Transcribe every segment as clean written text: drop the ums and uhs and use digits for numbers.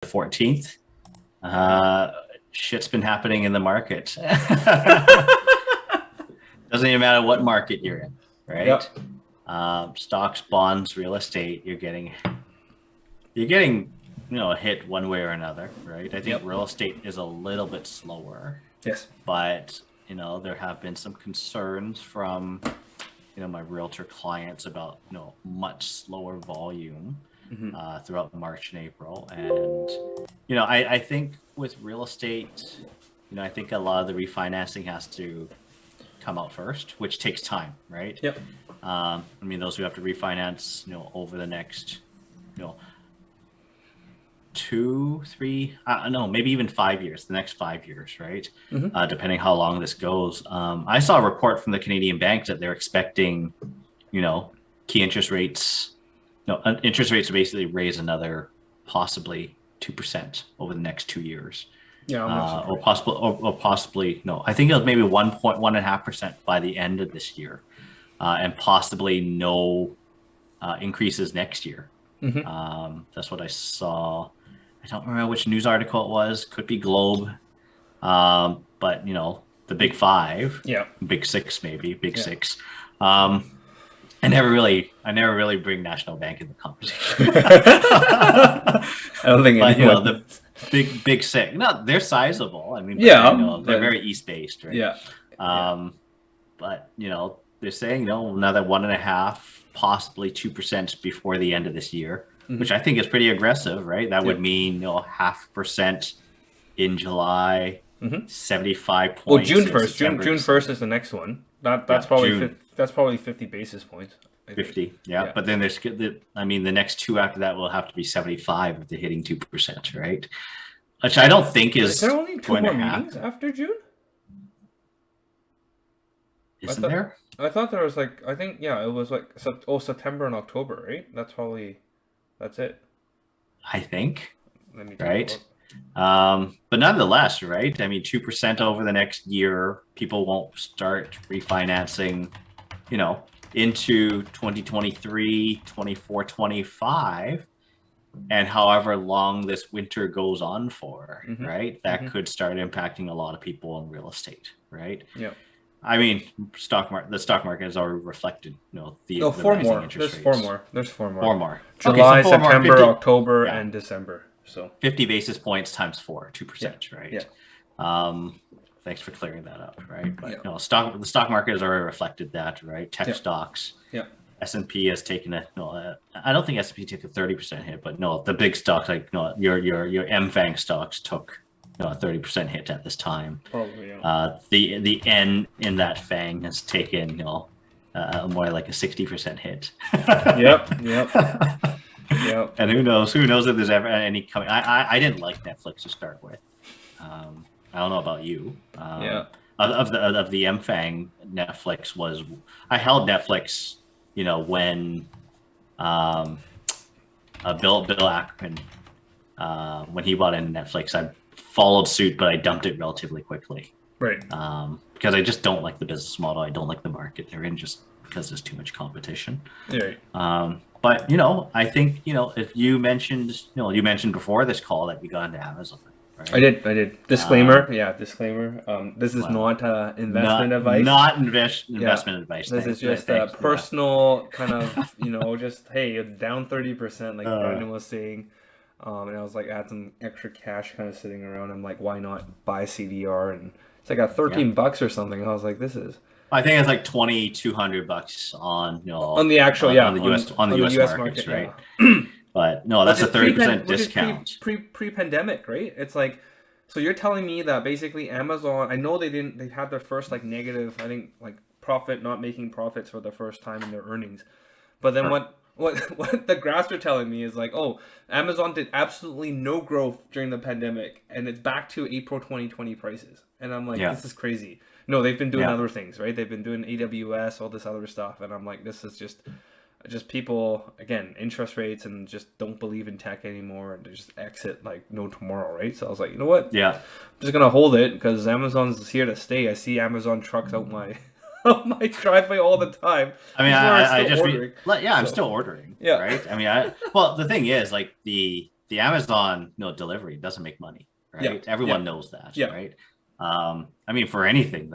14th. Shit's been happening in the market. Doesn't even matter what market you're in, right? Yep. Stocks, bonds, real estate, you're getting hit one way or another, right? I think real estate is a little bit slower. Yes. But, there have been some concerns from, my realtor clients about, much slower volume throughout March and April. And, I think with real estate, I think a lot of the refinancing has to come out first, which takes time, right? Yep. Those who have to refinance, over the next, 2, 3, maybe even 5 years, the next 5 years, right? Depending how long this goes. I saw a report from the Canadian banks that they're expecting, key interest rates, interest rates to basically raise another possibly 2% over the next 2 years. Yeah, or possibly, I think it was maybe 1.5% by the end of this year, and possibly no increases next year. That's what I saw. I don't remember which news article it was. Could be Globe, but the Big Five, Big Six, maybe Big Six. I never really bring National Bank in the conversation. I don't think anyone. The big six. No, they're sizable. They're very East based, right? Yeah. But they're saying another 1.5%, possibly 2% before the end of this year, which I think is pretty aggressive, right? That would mean 0.5% in July, 75 points. Well, June 1st. June 1st is the next one. That's probably 50 basis points. 50, yeah. But then the next two after that will have to be 75 if they're hitting 2%, right? Which I don't think is there only two more meetings after June? Isn't there? I thought there was it was September and October, right? That's it. I think. Let me right. But nonetheless, right? 2% over the next year, people won't start refinancing, into 2023, 24, 25, and however long this winter goes on for, right? That could start impacting a lot of people in real estate, right? Yeah. The stock market has already reflected, the 4 more. There's four more. There's 4 more. 4 more. July, September, 50, October, and December. So 50 basis points times 4, 2%, right? Yeah. Thanks for clearing that up, right? But the stock market has already reflected that, right? Tech stocks. Yeah. S&P has taken I don't think S&P took a 30% hit, but the big stocks your MFANG stocks took a 30% hit at this time. Probably, yeah. The N in that FANG has taken more like a 60% hit. Yep. And who knows if there's ever any coming. I didn't like Netflix to start with. I don't know about you. Of the MFANG, Netflix was. I held Netflix, when Bill Ackman, when he bought into Netflix, I followed suit, but I dumped it relatively quickly. Right. Because I just don't like the business model. I don't like the market they're in, just because there's too much competition. Right. But I think if you mentioned before this call that you got into Amazon. Right? I did. Disclaimer. Disclaimer. This is not investment advice. Not investment advice. This is just a personal kind of, just, hey, it's down 30%, like Brandon was saying. And I was I had some extra cash kind of sitting around. I'm like, why not buy CDR? And it's at $13 or something. I was like, this is. I think it's $2,200 on the actual on the US markets, right? Yeah. But no, that's a 30% discount. Pre-pandemic, right? It's so you're telling me that basically Amazon. I know they had their first negative. I think profit, not making profits for the first time in their earnings. But then what the graphs are telling me is Amazon did absolutely no growth during the pandemic, and it's back to April 2020 prices. And I'm this is crazy. No, they've been doing other things, right? They've been doing AWS, all this other stuff, and I'm this is just people, again, interest rates, and just don't believe in tech anymore, and they just exit no tomorrow, right? So I was you know what? Yeah. I'm just gonna hold it because Amazon's here to stay. I see Amazon trucks out my my driveway all the time. I'm still ordering. Yeah. Right. Well, the thing is, the the Amazon delivery doesn't make money, right? Everyone knows that, right? I mean, for anything,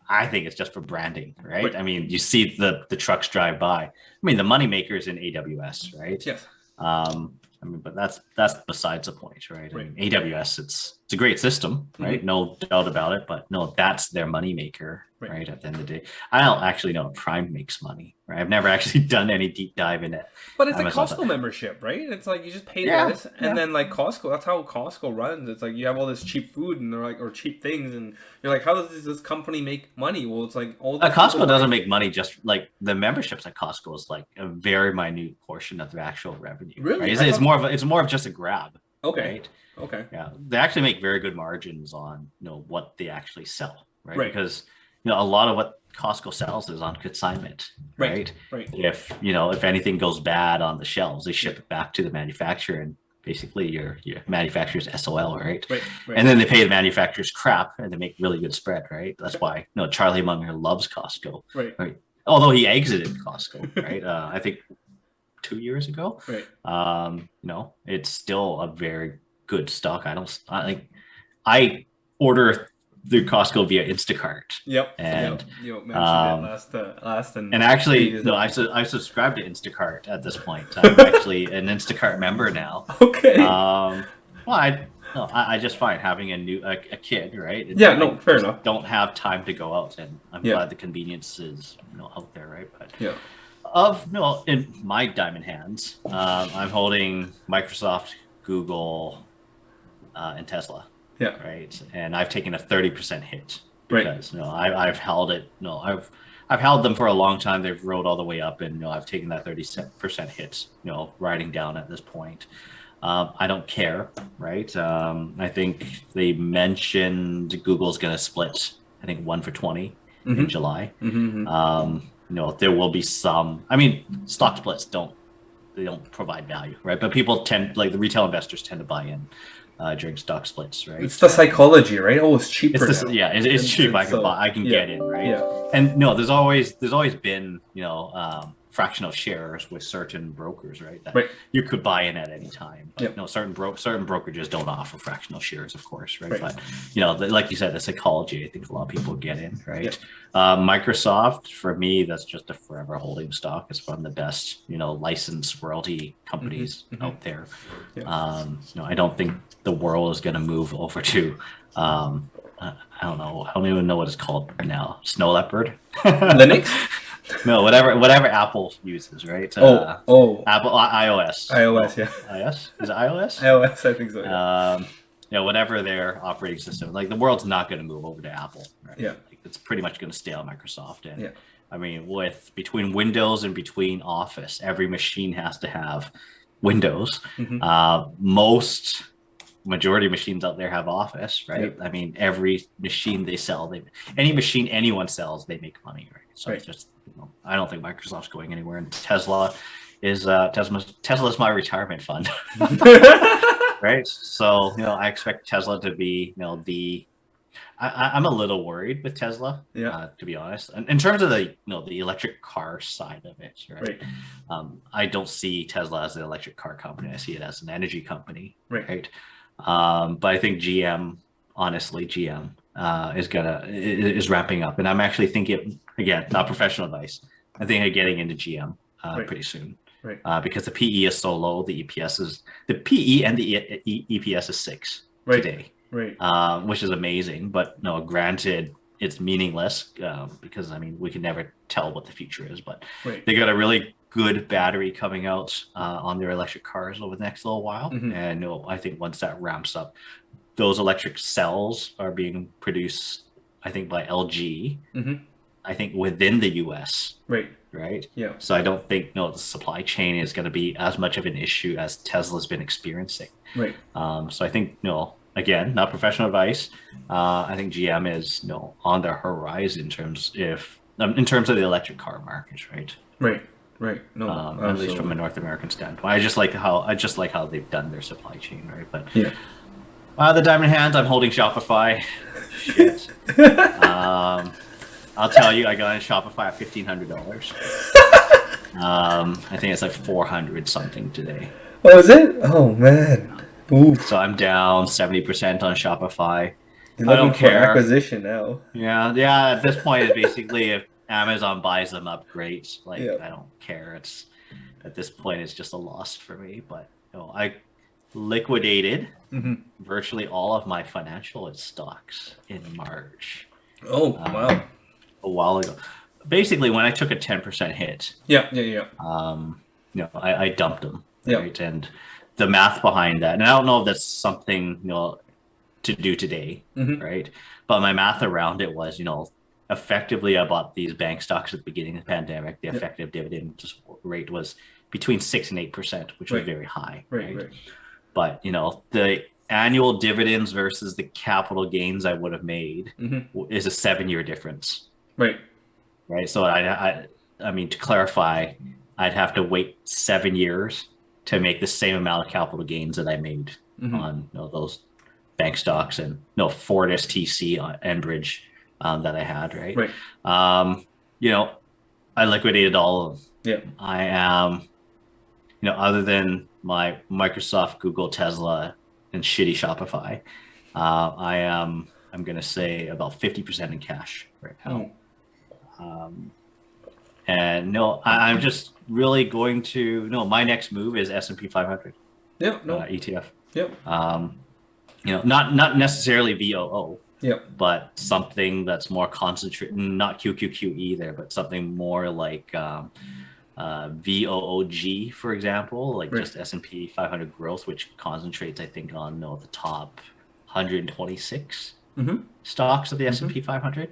I think it's just for branding, right? I mean, you see the trucks drive by. I mean, the money maker is in AWS, right? Yes. I mean, but that's besides the point, right? I mean, AWS, it's a great system, right? No doubt about it. But no, that's their money maker, right? At the end of the day, I don't actually know if Prime makes money, right? I've never actually done any deep dive in it. But it's Amazon. A Costco membership, right? It's like you just pay this, and then like Costco, that's how Costco runs. It's like you have all this cheap food and they're like, or cheap things, and you're like, how does this company make money? Well, it's like all. Costco doesn't make money. Just like the memberships at Costco is like a very minute portion of their actual revenue. Really, right? It's more of just a grab. Okay. Right? Okay. Yeah, they actually make very good margins on what they actually sell, right? Because a lot of what Costco sells is on consignment, right? If if anything goes bad on the shelves, they ship it back to the manufacturer, and basically your manufacturer's SOL, right? And then they pay the manufacturer's crap, and they make really good spread, right? That's why Charlie Munger loves Costco, right? Although he exited Costco, right? I think 2 years ago, it's still a very good stock. I order through Costco via Instacart. And you mentioned it last and actually I subscribe to Instacart at this point. I'm actually an Instacart member now. Okay. Well, I just find having a kid, right? Fair enough. Don't have time to go out, and I'm glad the convenience is out there, right? But in my diamond hands, I'm holding Microsoft, Google, and Tesla. Right. And I've taken a 30% hit because I've held it. I've held them for a long time. They've rode all the way up, and I've taken that 30% hit. Riding down at this point. I don't care. Right. I think they mentioned Google's going to split. I think 1 for 20 in July. There will be some. I mean, stock splits don't provide value, right? But people the retail investors tend to buy in during stock splits, right? It's the psychology, right? Oh, it's cheap. It's cheap. I can get in, right? And there's always been fractional shares with certain brokers, right? That you could buy in at any time. But, certain brokerages don't offer fractional shares, of course, right? But like you said, the psychology, I think a lot of people get in, right? Microsoft, for me, that's just a forever holding stock. It's one of the best, licensed royalty companies out there. I don't think the world is going to move over to I don't know. I don't even know what it's called right now. Snow Leopard. Linux. No, whatever Apple uses, right? Apple iOS. iOS, yeah. iOS? Is it iOS? iOS, I think so. Yeah. Whatever their operating system. Like the world's not going to move over to Apple, right? Yeah. It's pretty much going to stay on Microsoft. And I mean, between Windows and between Office, every machine has to have Windows. Majority of machines out there have Office, right? I mean, every machine they sell, any machine anyone sells, they make money, right? So it's just, I don't think Microsoft's going anywhere. And Tesla is Tesla's my retirement fund, right? So I expect Tesla to be I'm a little worried with Tesla, to be honest. In terms of the electric car side of it, right? I don't see Tesla as an electric car company. I see it as an energy company, right? But I think GM is wrapping up, and I'm actually thinking, again, not professional advice, I think of getting into GM pretty soon, because the PE is so low, the PE and the EPS is 6 today, which is amazing. But granted, it's meaningless because we can never tell what the future is. But they got a really good battery coming out on their electric cars over the next little while, and I think once that ramps up, those electric cells are being produced, I think, by LG. I think within the U.S. Right. Yeah. So I don't think the supply chain is going to be as much of an issue as Tesla's been experiencing. So I think again, not professional advice. I think GM is on the horizon in terms of the electric car market, right? No, at least from a North American standpoint. I just like how they've done their supply chain, right? But the diamond hands, I'm holding Shopify. Shit. I'll tell you, I got in Shopify at $1,500. I think it's like 400 something today. Oh, is it? Oh man. Oof. So I'm down 70% on Shopify. You're I looking don't for care. acquisition now. Yeah, yeah. At this point, it's basically if Amazon buys them up, great. Like Yeah. I don't care. It's at this point, it's just a loss for me. But I liquidated Mm-hmm. virtually all of my financial stocks in March, Oh wow. a while ago. Basically, when I took a 10% hit, Yeah, yeah, yeah, I dumped them, yeah. right? And the math behind that, and I don't know if that's something to do today, Mm-hmm. right? But my math around it was, effectively I bought these bank stocks at the beginning of the pandemic. The Yeah. effective dividend rate was between 6 and 8%, which was Right. very high, Right. right? Right. But the annual dividends versus the capital gains I would have made Mm-hmm. is a 7-year difference, Right. right? So I mean, to clarify, I'd have to wait 7 years to make the same amount of capital gains that I made Mm-hmm. on those bank stocks and Fortis, TC, Enbridge that I had, right? Right. Um, I liquidated all of them. Yeah. I am, other than my Microsoft, Google, Tesla, and shitty Shopify, I'm gonna say about 50% in cash right now. Mm. And no, I'm just really going to no. My next move is S&P 500 Yeah. No. ETF. Yep. Not necessarily VOO, Yep. but something that's more concentrated, not QQQ either, but something more like VOOG, for example, like Right. just S&P 500 growth, which concentrates, I think, on the top 126 Mm-hmm. stocks of the S&P 500,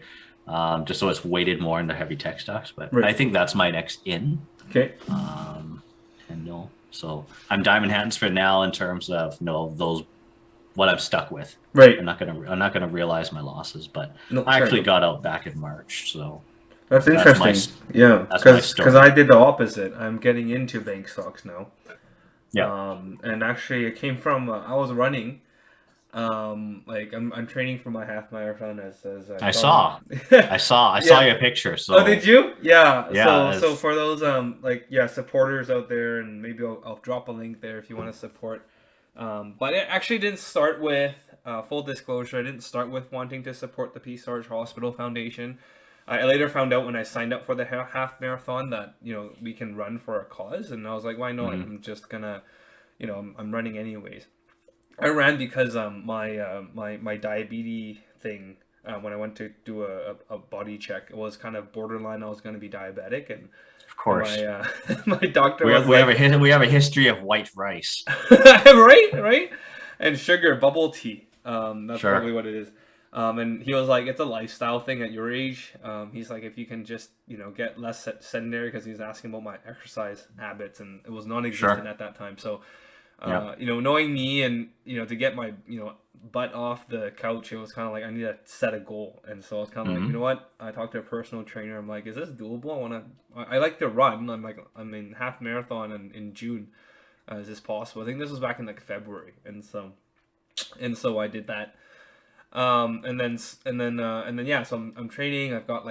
just so it's weighted more in the heavy tech stocks. But Right. I think that's my next in. Okay. And so I'm diamond hands for now in terms of those what I'm stuck with. Right. I'm not gonna realize my losses, but No, I actually fair got out back in March, so That's that's my interesting. Yeah, that's my because story. I did the opposite. I'm getting into bank stocks now. Yeah, And actually, it came from I was running. Like I'm training for my half marathon as I probably- saw Yeah. your picture. So Oh, did you? Yeah. yeah, So for those supporters out there, and maybe I'll drop a link there if you want to support. But it actually didn't start with full disclosure. I didn't start with wanting to support the Peace Arch Hospital Foundation. I later found out when I signed up for the half marathon that we can run for a cause, and I was like, why not? I'm just gonna, I'm running anyways. I ran because my diabetes thing when I went to do a body check, it was kind of borderline. I was going to be diabetic, and of course my my doctor we was we have a history of white rice. right, and sugar bubble tea. That's Sure. probably what it is. And he was like, it's a lifestyle thing at your age. He's like, if you can just get less sedentary, because he was asking about my exercise habits, and it was non-existent Sure. at that time. So. Yeah. Knowing me and to get my butt off the couch, it was kind of like I need to set a goal, and so I was kind of like, you know what? I talked to a personal trainer. I'm like, is this doable? I like to run. I'm in half marathon in June. Is this possible? I think this was back in like February, and so I did that. And then yeah, so I'm training. I've got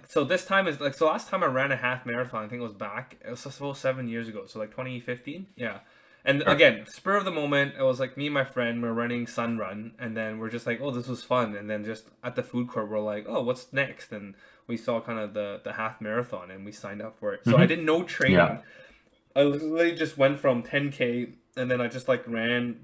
so this time is so last time I ran a half marathon, I think it was supposed 7 years ago, so like 2015, yeah. And again, spur of the moment, it was like me and my friend were running Sun Run, and then we're just like, oh, this was fun. And then just at the food court, we're like, oh, what's next? And we saw kind of the half marathon, and we signed up for it. So I did no training. Yeah. I literally just went from 10K, and then I just ran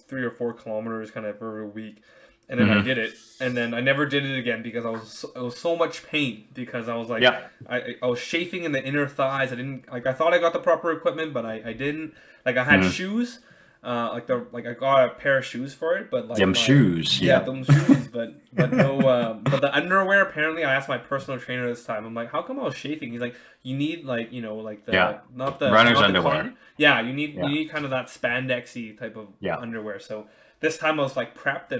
3 or 4 kilometers kind of every week. And then I did it, and then I never did it again because it was so much pain, because I was like, I was chafing in the inner thighs. I didn't I thought I got the proper equipment, but I didn't. I had shoes, I got a pair of shoes for it, but shoes, them shoes, but no, but the underwear. Apparently, I asked my personal trainer this time. I'm like, how come I was chafing? He's like, you need not the runner's not the underwear. cotton. Yeah, you need kind of that spandexy type of underwear. So this time I was prepped,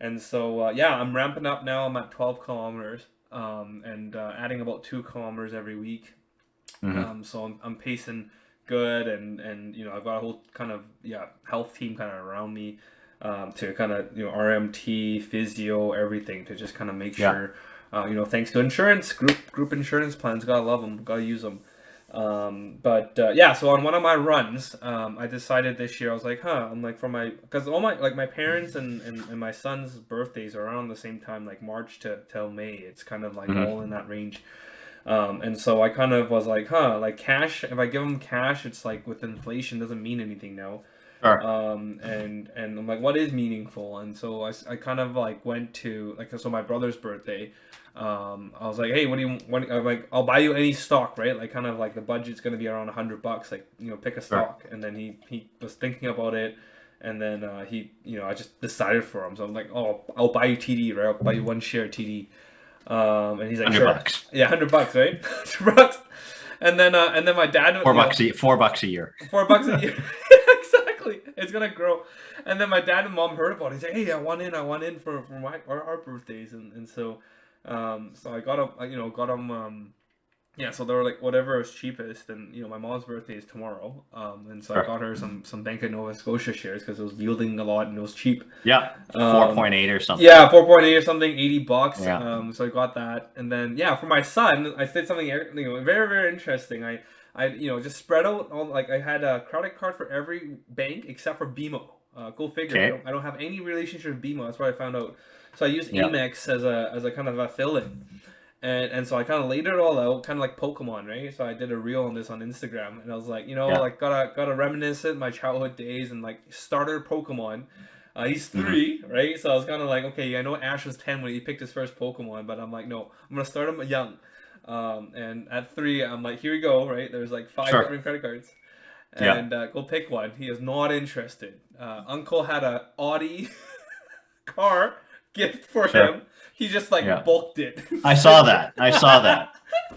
and so I'm ramping up now. I'm at 12 kilometers, and adding about 2 kilometers every week. So I'm pacing good, and I've got a whole kind of health team kind of around me, to kind of RMT, physio, everything, to just kind of make sure thanks to insurance, group insurance plans, gotta love them, gotta use them. Yeah, so on one of my runs, I decided this year, I was like, I'm like, for my, because all my, like, my parents and my son's birthdays are around the same time, like March to till May. It's kind of like all in that range. And so I kind of was like, like cash, if I give them cash, it's like with inflation doesn't mean anything now. Sure. And I'm like, what is meaningful? And so I kind of like went to like, so my brother's birthday, I was like, hey, what do you want? I'm like, I'll buy you any stock, right? Like kind of like the budget's going to be around $100, like, pick a stock. And then he was thinking about it. And then I just decided for him. So I'm like, oh, I'll buy you TD, right? I'll buy you one share TD. And he's like, $100. Sure. Yeah, $100, right? $100. And then my dad, $4 a year. $4 a year. Exactly. It's gonna grow. And then my dad and mom heard about it. He's like, hey, I want in for our birthdays, and so I got him, got him. Yeah, so they were like, whatever is cheapest, and my mom's birthday is tomorrow, and so I got her some Bank of Nova Scotia shares because it was yielding a lot and it was cheap. Yeah, 4.8 or something. Yeah, 4.8 or something, $80. Yeah. So I got that, and then for my son, I did something very very interesting. I just spread out all, like, I had a credit card for every bank except for BMO. Go figure. Okay. I don't have any relationship with BMO. That's what I found out. So I used Yep. Amex as a kind of a fill-in. And so I kind of laid it all out, kind of like Pokemon, right? So I did a reel on this on Instagram, and I was like, like gotta reminisce it my childhood days, and like starter Pokemon. He's 3, right? So I was kind of like, okay, I know Ash was 10 when he picked his first Pokemon, but I'm like, no, I'm gonna start him young. And at 3, I'm like, here we go, right? There's like 5 different credit cards, and go pick one. He is not interested. Uncle had a Audi car gift for him. He just bulked it. I saw that.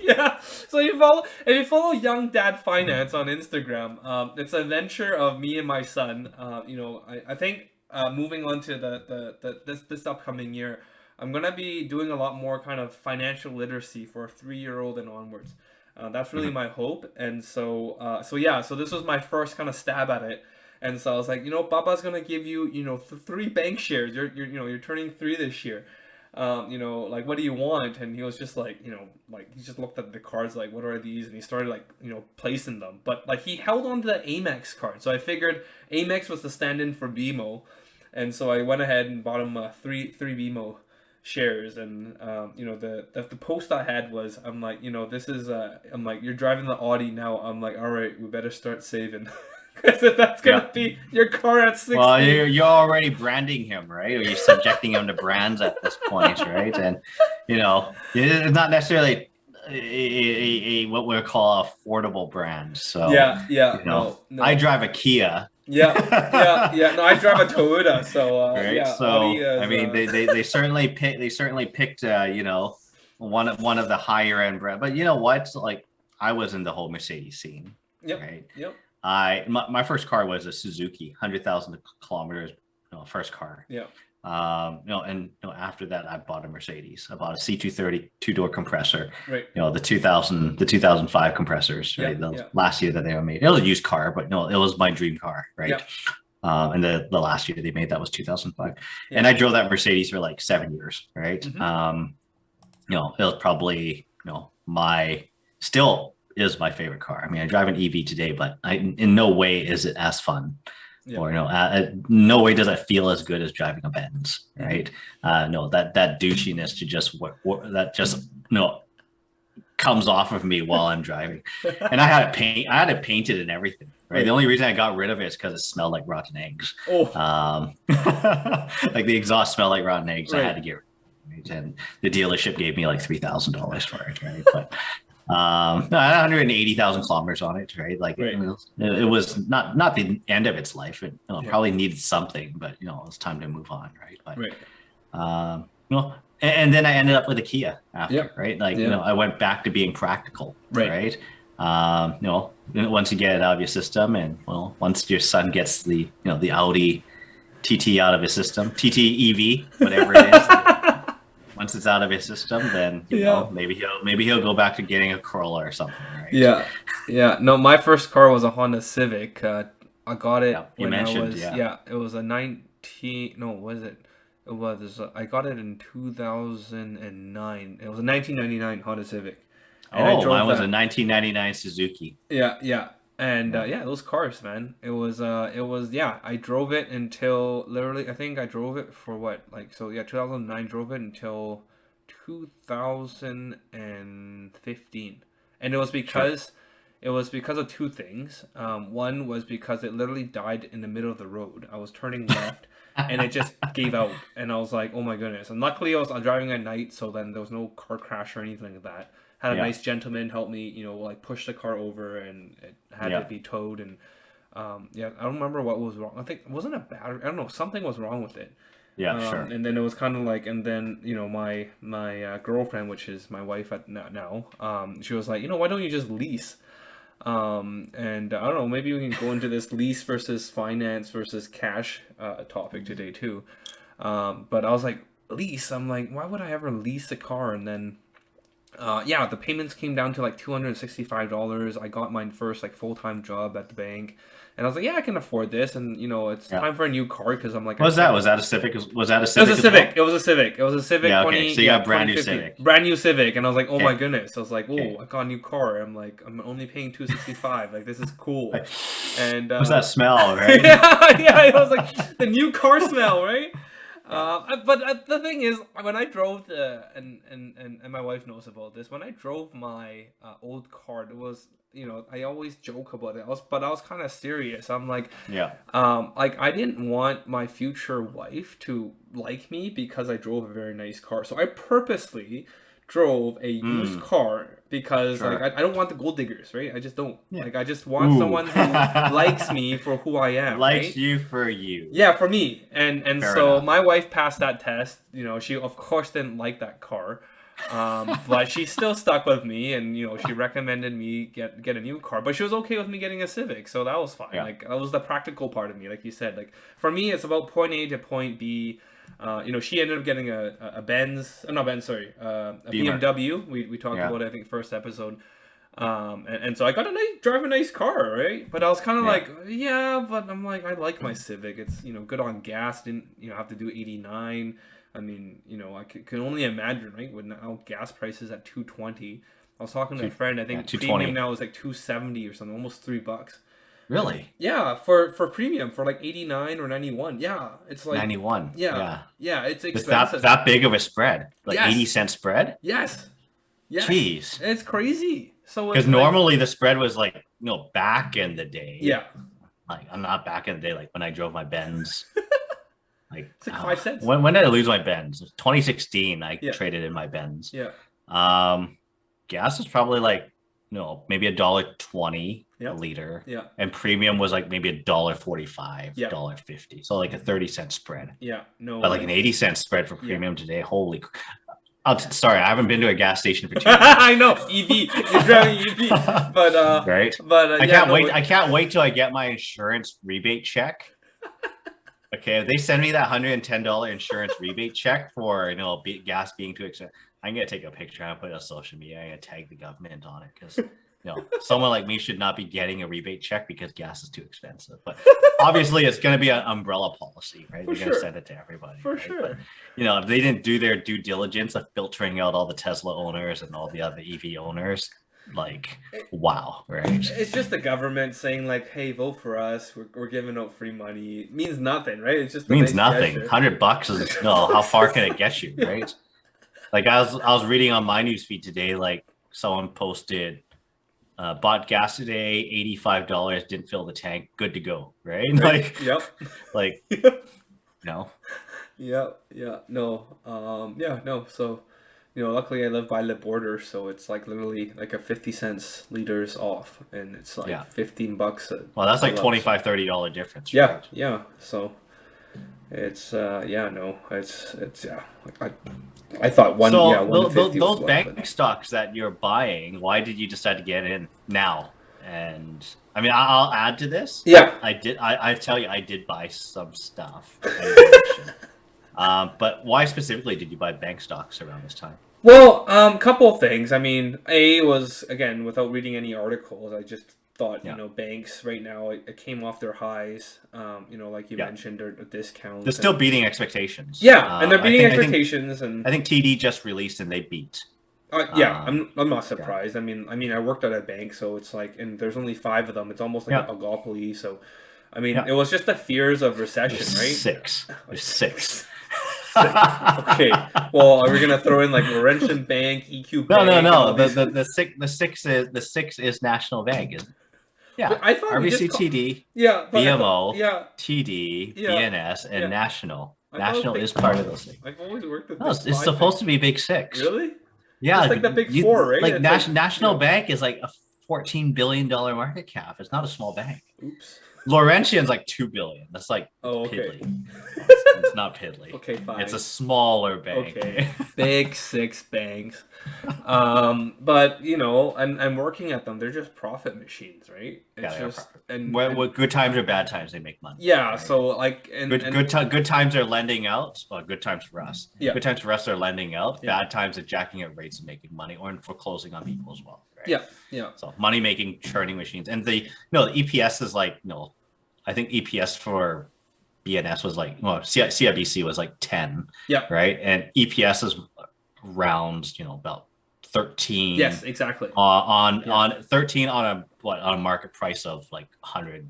Yeah. So if you follow Young Dad Finance on Instagram, it's a venture of me and my son. I think moving on to this upcoming year, I'm gonna be doing a lot more kind of financial literacy for a 3-year-old and onwards. That's really my hope. And so this was my first kind of stab at it. And so I was like, Papa's gonna give you, 3 bank shares. You're turning 3 this year. Like, what do you want? And he was just like, he just looked at the cards, like, what are these? And he started like, placing them. But like, he held on to the Amex card. So I figured Amex was the stand-in for BMO. And so I went ahead and bought him three BMO shares. And, the post I had was, I'm like, this is, I'm like, you're driving the Audi now. I'm like, all right, we better start saving. Because that's gonna be your car at 60. Well, you're already branding him, right? Or you're subjecting him to brands at this point, right? And it's not necessarily a what we call affordable brand. So no. I drive a Kia. Yeah. No, I drive a Toyota. So right. So Audi is, I mean, they certainly picked one of the higher end brand. But you know what? Like, I was in the whole Mercedes scene. Yep. Right. Yep. My first car was a Suzuki, 100,000 kilometers, first car. Yeah. After that, I bought a Mercedes. I bought a C230 2-door compressor. Right. The 2005 compressors. Right. Last year that they were made. It was a used car, but no, it was my dream car. Right. Yeah. And the last year they made that was 2005, and I drove that Mercedes for like 7 years. Right. It was probably still is my favorite car. I mean, I drive an EV today, but in no way is it as fun, or no way does it feel as good as driving a Benz, right? No, that douchiness that just comes off of me while I'm driving, and I had it painted and everything. Right. The only reason I got rid of it is because it smelled like rotten eggs. Oh. Like the exhaust smelled like rotten eggs. Right. I had to get rid of it, and the dealership gave me like $3,000 for it. Right, but. 180,000 kilometers on it, right? Like it was not the end of its life. It probably needed something, but it was time to move on, right? But and then I ended up with a Kia after, right? Like I went back to being practical, right? Once you get it out of your system, and once your son gets the the Audi TT out of his system, TT EV, whatever it is. Once it's out of his system, then maybe he'll go back to getting a Corolla or something, right? Yeah. No, my first car was a Honda Civic. I got it when I was it was a 19. No, was it? It was. I got it in 2009. It was a 1999 Honda Civic. and I Oh, drove mine was that. a 1999 Suzuki. Yeah. And Yeah. yeah, those cars, man. It was yeah. I drove it until literally. I think I drove it for what, like, so yeah. 2009, drove it until 2015, and Sure. it was because of two things. One was because it literally died in the middle of the road. I was turning left, and it just gave out, and I was like, oh my goodness. And luckily, I was driving at night, so then there was no car crash or anything like that. Had a Yeah. nice gentleman help me, like push the car over, and it had to Yeah. be towed. And yeah, I don't remember what was wrong. I think it wasn't a battery. I don't know. Something was wrong with it. Yeah. Sure. And then it was kind of like, and then my girlfriend, which is my wife at now, she was like, why don't you just lease? And I don't know, maybe we can go into this lease versus finance versus cash topic today too. But I was like, lease. I'm like, why would I ever lease a car? And then yeah, the payments came down to like $265. I got my first like full-time job at the bank, and I was like, yeah, I can afford this. And it's Yeah. time for a new car because I'm like, What was that? Was that a Civic? Was that a it Civic? was a as well? Civic. It was a Civic. It was a Civic Yeah. 20. Okay. So you got a brand new 2015. Civic. Brand new Civic, and I was like, oh my Okay. goodness. I was like, Okay. I got a new car. I'm like, I'm only paying $265. Like, this is cool. And What's that smell, right? yeah, it was like the new car smell, right? But the thing is, when I drove and my wife knows about this. When I drove my old car, it was, I always joke about it. But I was kind of serious. I'm like, Yeah. like, I didn't want my future wife to like me because I drove a very nice car. So I purposely drove a used car because Sure. like I don't want the gold diggers, right? I just don't. Yeah. Like, I just want Ooh. someone who likes me for who I am, Likes right? you for you. Yeah, for me. And Fair so enough. my wife passed that test. She of course didn't like that car. But she still stuck with me, and she recommended me get a new car. But she was okay with me getting a Civic, so that was fine. Yeah. Like, that was the practical part of me, like you said. Like, for me, it's about point A to point B. She ended up getting a Benz, not Benz, sorry, a Beamer. BMW. We talked Yeah. about it, I think, first episode. And so I got drive a nice car, right? But I was kind of Yeah. like, yeah, but I'm like, I like my Civic. It's, good on gas. Didn't, have to do 89. I mean, I can only imagine, right? With now gas prices at 220. I was talking to a friend. I think 220. premium now is like 270 or something, almost $3. Really? Yeah, for premium for like 89 or 91. Yeah, it's like 91. Yeah, it's It's expensive. that big of a spread? Like Yes. 80-cent spread? Yes. Jeez. It's crazy. So Because it's like, normally the spread was like, back in the day. yeah, Like, I'm not back in the day, like when I drove my Benz. Like, it's like 5 cents. When did I lose my Benz? 2016, I Yeah. traded in my Benz. Yeah, Gas was probably like, maybe $1.20 Yeah. a liter. yeah, And premium was like maybe $1.45, Yeah. $1.50. So like a 30-cent spread. yeah. No, But like an 80-cent spread for Yeah. premium today, holy. Sorry, I haven't been to a gas station for 2 years. I know, EV. You're driving EV, but Right? but I yeah, can't no, wait. I can't wait till I get my insurance rebate check. Okay, if they send me that $110 insurance rebate check for gas being too expensive, I'm gonna take a picture and put it on social media. I'm gonna tag the government on it because someone like me should not be getting a rebate check because gas is too expensive. But obviously, it's gonna be an umbrella policy, right? For They're gonna sure. send it to everybody. for right? sure. But, if they didn't do their due diligence of filtering out all the Tesla owners and all the other EV owners, like, wow, right? It's just the government saying like, "Hey, vote for us. We're giving out free money." It means nothing, right? It's just a Means nice nothing. gesture. $100 is how far can it get you, right? Like I was reading on my newsfeed today, like someone posted, bought gas today, $85, didn't fill the tank, good to go, right? Like, Yep. like, Yeah. No. Yeah. No. So, luckily I live by the border, so it's like literally like a 50 cents liters off, and it's like Yeah. $15. well, that's like a- $25-$30 difference. Yeah. Right? Yeah. So, it's it's yeah. Like, I thought one. So yeah. 150 was those well, bank but- stocks that you're buying, why did you decide to get in now? And I mean, I'll add to this. Yeah. I tell you, I did buy some stuff. I didn't mention. But why specifically did you buy bank stocks around this time? Well, couple of things. I mean, A was, again, without reading any articles, I just thought, Yeah. banks right now, it came off their highs. Like you Yeah. mentioned, they're discounts. They're still beating expectations. Yeah, and they're beating I think- expectations. And I think TD just released and they beat. Yeah, I'm not surprised. I mean, I worked at a bank, so it's like, and there's only 5 of them. It's almost like Yeah. a oligopoly. So, I mean, Yeah. it was just the fears of There's recession, right? six. There's six. Okay. Well, are we gonna throw in like Laurentian Bank, EQ No, no, Bank, and all no. these? The six is National Bank. But Yeah. I thought we just RBC, yeah, but I thought, BMO, yeah, TD, yeah, BNS, and yeah. National. I thought it was National Big is part Five. of those things. I've always worked with No, Big it's Five supposed banks. to be Big Six. Really? Yeah, It's like the Big Four, right? Like It's National yeah. Bank is like a $14 billion market cap. It's not a small bank. Oops. Laurentian's like $2 billion. That's like okay. piddly. It's not piddly. Okay, fine. It's a smaller bank. Okay. Big 6 banks. But and I'm working at them. They're just profit machines, right? It's just what good times or bad times they make money. Yeah. Right? So like good times are lending out. Well, good times for us. Yeah. Good times for us are lending out. Yeah. Bad times are jacking up rates and making money, or foreclosing on people as well. Right? Yeah. Yeah. So money making churning machines, and the EPS is like I think EPS for BNS was like CIBC was like 10. Yeah. Right, and EPS is around about 13. Yes, exactly. On 13 on a market price of like $120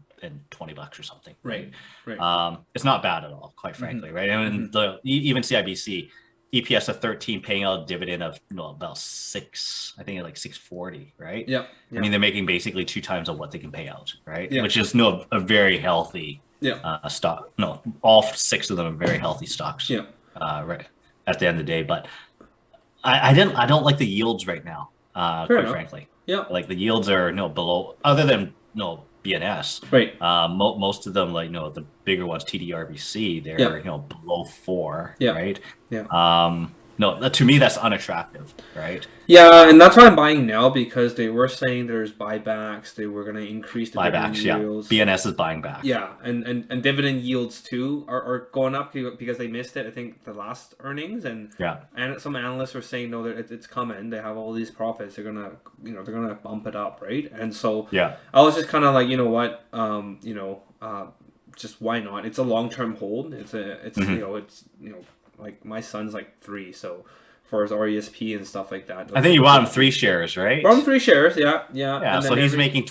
or something. Right. It's not bad at all, quite frankly, right? And even CIBC EPS of 13, paying out a dividend of about 6, I think like 6.40, right? Yeah. I mean, they're making basically 2 times of what they can pay out, right? Yeah. Which is a very healthy stock. No, all 6 of them are very healthy stocks. Yeah. Right at the end of the day, but I don't like the yields right now. Quite frankly, yeah. Like the yields are below, other than BNS. Right. Most of them, like the bigger ones, TDRBC, they're below 4. Yeah. Right. Yeah. No, to me that's unattractive, right? Yeah, and that's why I'm buying now, because they were saying there's buybacks. They were going to increase the dividend yields. BNS is buying back. Yeah, and dividend yields too are going up because they missed it. I think the last earnings, and some analysts were saying no, that it's coming. They have all these profits. They're gonna bump it up, right? And so I was just kind of like, just why not? It's a long term hold. Like my son's like 3, so for his RESP and stuff like that. I think you bought him 3 shares, right? Bought him 3 shares, yeah. And so he's making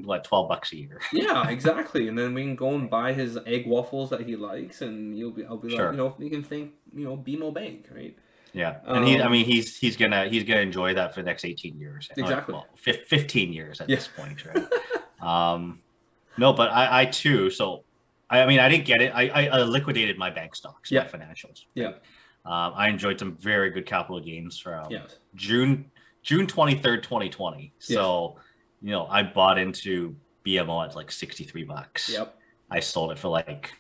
what, $12 a year. Yeah, exactly. And then we can go and buy his egg waffles that he likes, and I'll be like, you can thank BMO Bank, right? Yeah, and he's gonna enjoy that for the next 18 years. Exactly. 15 years at this point, right? No, but I too. So I didn't get it. I liquidated my bank stocks, my financials. Yeah. I enjoyed some very good capital gains from June 23rd, 2020. So, I bought into BMO at like $63. Yep. I sold it for like,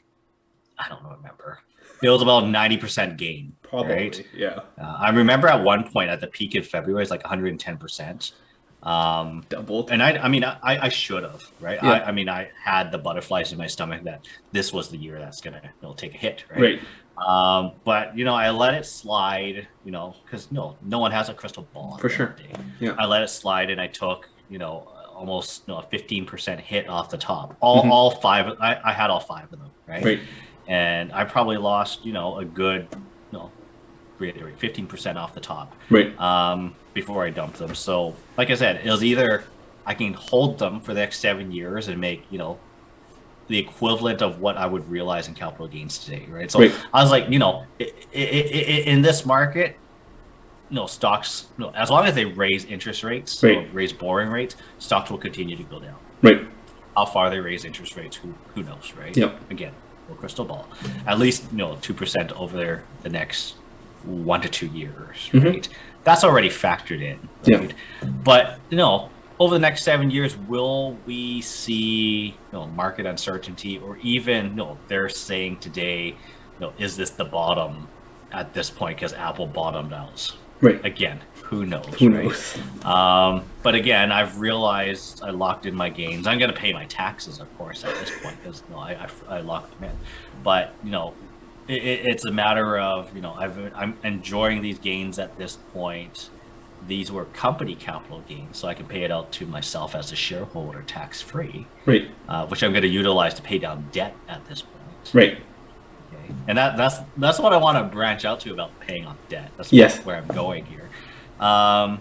I don't remember. It was about 90% gain. Probably, right? Yeah. I remember at one point at the peak in February, it's like 110%. Doubled. And I should have, right? Yeah. I had the butterflies in my stomach that this was the year that's gonna take a hit, right? But I let it slide, because no one has a crystal ball for sure. Yeah, I let it slide, and I took almost a 15% hit off the top. All 5. I had all 5 of them, right? And I probably lost a good 15% off the top, before I dumped them. So like I said, it was either I can hold them for the next 7 years and make the equivalent of what I would realize in capital gains today, right? So I was like, in this market, stocks, as long as they raise interest rates, raise borrowing rates, stocks will continue to go down. How far they raise interest rates, who knows, right? Again, no crystal ball. At least 2% over the next 1 to 2 years, right? That's already factored in, right? But over the next 7 years, will we see market uncertainty, or even they're saying today, is this the bottom at this point because Apple bottomed out? Again, who knows? Right? But again, I've realized I locked in my gains. I'm going to pay my taxes, of course, at this point, because I locked them in. But it's a matter of I'm enjoying these gains at this point. These were company capital gains, so I can pay it out to myself as a shareholder tax free, which I'm going to utilize to pay down debt at this point. Okay. And that's what I want to branch out to about paying off debt. That's where I'm going here. And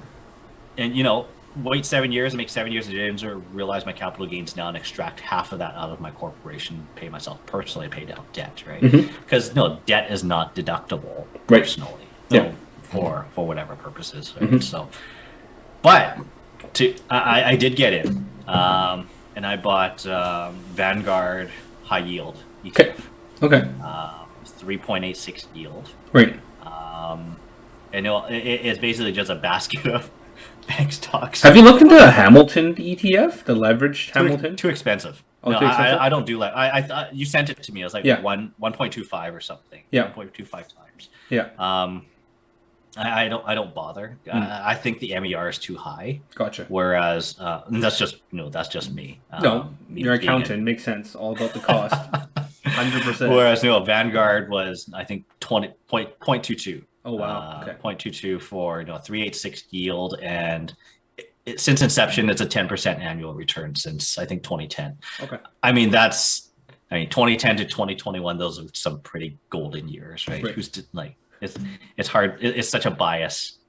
wait 7 years and make 7 years of dividends, or realize my capital gains now and extract half of that out of my corporation, pay myself personally, pay down debt, right? Because debt is not deductible personally, for whatever purposes, right? So, but I did get in, and I bought Vanguard high yield ETF. Okay. 3.86 yield. Right. And it's basically just a basket of bank stocks. Have you looked into the Hamilton ETF, the leveraged Hamilton? Too expensive. Oh, too expensive? I don't do that. I thought you sent it to me. It was like 1.25 or something. 1.25 times. Yeah. I don't bother. I think the MER is too high. Gotcha. Whereas and that's just me. You're an accountant. Makes sense. All about the cost. 100%. Whereas Vanguard was, I think, 0.22. Oh wow. Okay. 0.22 for 3.86 yield, and since inception, it's a 10% annual return since I think 2010. Okay. I mean 2010 to 2021, those are some pretty golden years, right? Who's it's hard. It's such a bias,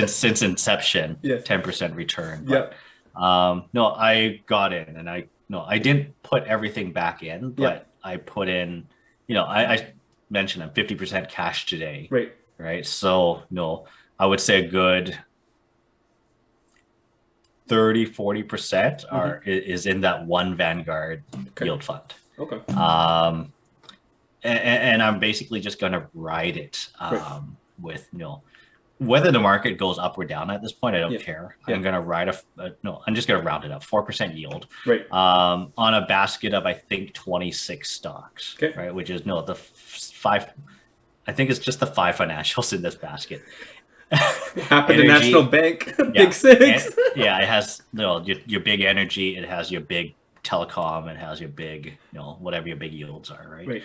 since inception, 10% return. But, I got in, and I didn't put everything back in, but I put in, I mentioned I'm 50% cash today. Right. So, I would say a good 30-40% is in that one Vanguard yield fund. Okay. And I'm basically just going to ride it with, whether the market goes up or down at this point, I don't care. I'm going to ride I'm just going to round it up, 4% yield. On a basket of, I think, 26 stocks, right? Which is, the five, I think it's just the 5 financials in this basket. Happen to National Bank, Big Six. It has, your big energy, it has your big telecom, it has your big, whatever your big yields are, right?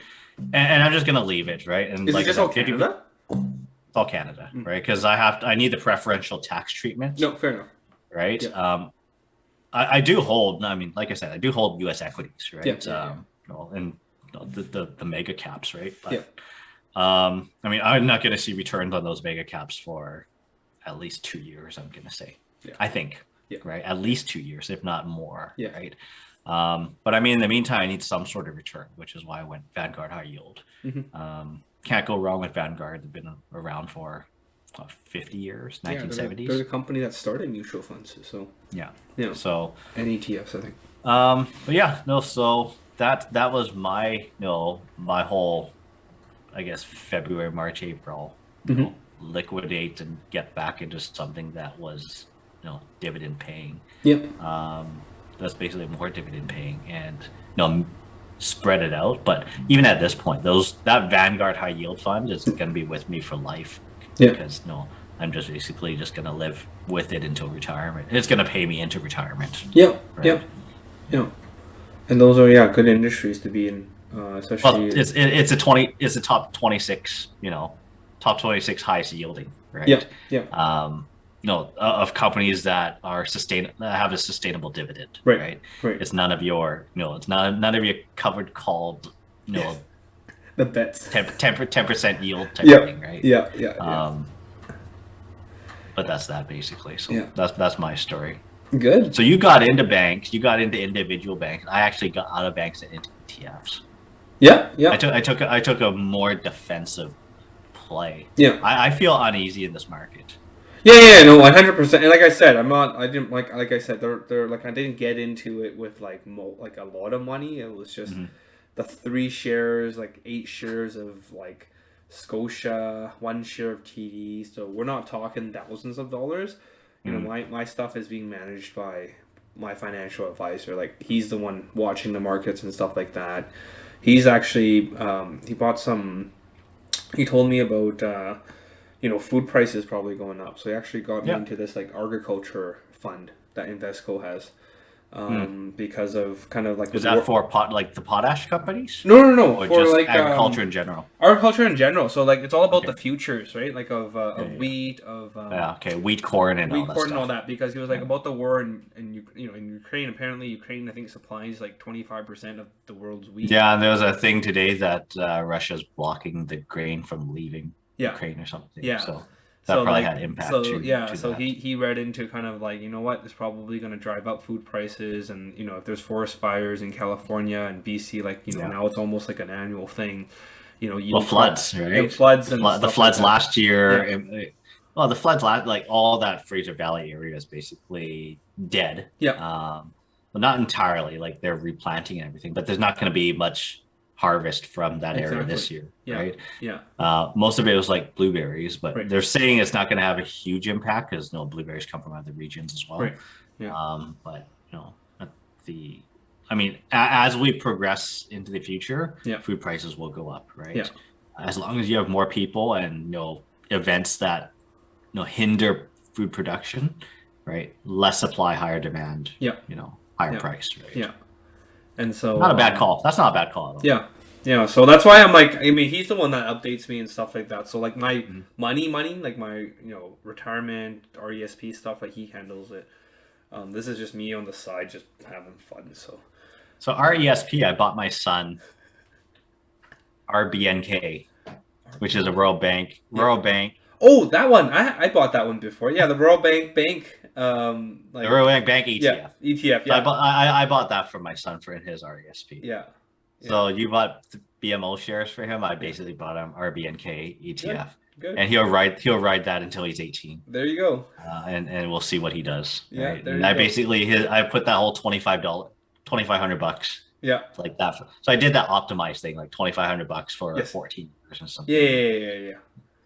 And I'm just going to leave it, right? And is it just all Canada? It's all Canada, right? Because I need the preferential tax treatment. No, fair enough. Right. I do hold. I mean, like I said, I do hold U.S. equities, right? And the mega caps, right? But, I mean, I'm not going to see returns on those mega caps for at least 2 years. I'm going to say, I think, right? At least 2 years, if not more, right? But I mean, in the meantime, I need some sort of return, which is why I went Vanguard high yield. Can't go wrong with Vanguard. They've been around for 50 years, 1970s. They're the company that started mutual funds, so so and ETFs, I think. But so that was my my whole, I guess, February, March, April, liquidate and get back into something that was dividend paying. That's basically more dividend paying, and spread it out. But even at this point, that Vanguard high yield fund is going to be with me for life, because I'm just basically just going to live with it until retirement. It's going to pay me into retirement. And those are good industries to be in, especially. Well, it's a top 26, top 26 highest yielding, right? Of companies that are that have a sustainable dividend, right? It's none of your, it's none of your covered called, the bets 10% yield type thing, right? But that's that basically. So that's my story. Good. So you got into banks, you got into individual banks. I actually got out of banks and into ETFs. I took a more defensive play. I feel uneasy in this market. 100%. And like I said, I didn't get into it with like a lot of money. It was just the 3 shares, like 8 shares of like Scotia, 1 share of TD. So we're not talking thousands of dollars. My stuff is being managed by my financial advisor. Like, he's the one watching the markets and stuff like that. He's actually he bought some. He told me about food prices probably going up. So he actually got me into this like agriculture fund that Invesco has. Because of kind of like... Is that for the potash companies? No. Or for just like agriculture in general? Agriculture in general. So like it's all about the futures, right? Like of wheat, of... wheat, corn, and all that stuff. And all that, because he was like about the war in Ukraine. Apparently Ukraine, I think, supplies like 25% of the world's wheat. Yeah, and there was a thing today that Russia's blocking the grain from leaving Ukraine or something. Yeah. So that So probably like, had impact so to yeah, to so that. he read into kind of like, you know what, it's probably going to drive up food prices, and you know, if there's forest fires in California and BC, like, you know, Yeah. now it's almost like an annual thing, you know, Well, floods, and right? floods and The stuff floods like that. last year. Yeah. Well, the floods last, like all that Fraser Valley area is basically dead. Yeah. Well, not entirely. Like they're replanting and everything, but there's not going to be much harvest from that area Exactly. this year, Yeah. right? Yeah. Most of it was like blueberries, but Right. they're saying it's not going to have a huge impact because blueberries come from other regions as well. Right. Yeah. But the, I mean, as we progress into the future, Yeah. food prices will go up, right? Yeah. As long as you have more people and events that hinder food production, right? Less supply, higher demand. Yeah. Higher Yeah. price, right? Yeah. And so Not a bad call. That's not a bad call at all. Yeah. Yeah, so that's why I'm like, I mean, he's the one that updates me and stuff like that. So like my money, like my retirement, RESP stuff, like he handles it. This is just me on the side, just having fun. So RESP, I bought my son RBNK, which is a Royal Bank. Oh, that one! I bought that one before. Yeah, the Royal Bank. The Royal Bank ETF. Yeah, ETF. Yeah, So I bought that for my son for his RESP. Yeah. So you bought BMO shares for him. I basically bought him RBNK ETF, Good. and he'll ride that until he's 18. There you go. And we'll see what he does. Yeah, right? there And you I go. basically I put that whole $2,500 Yeah. like that. So I did that optimized thing, like $2,500 for Yes. 14 years or something. Yeah. Yeah.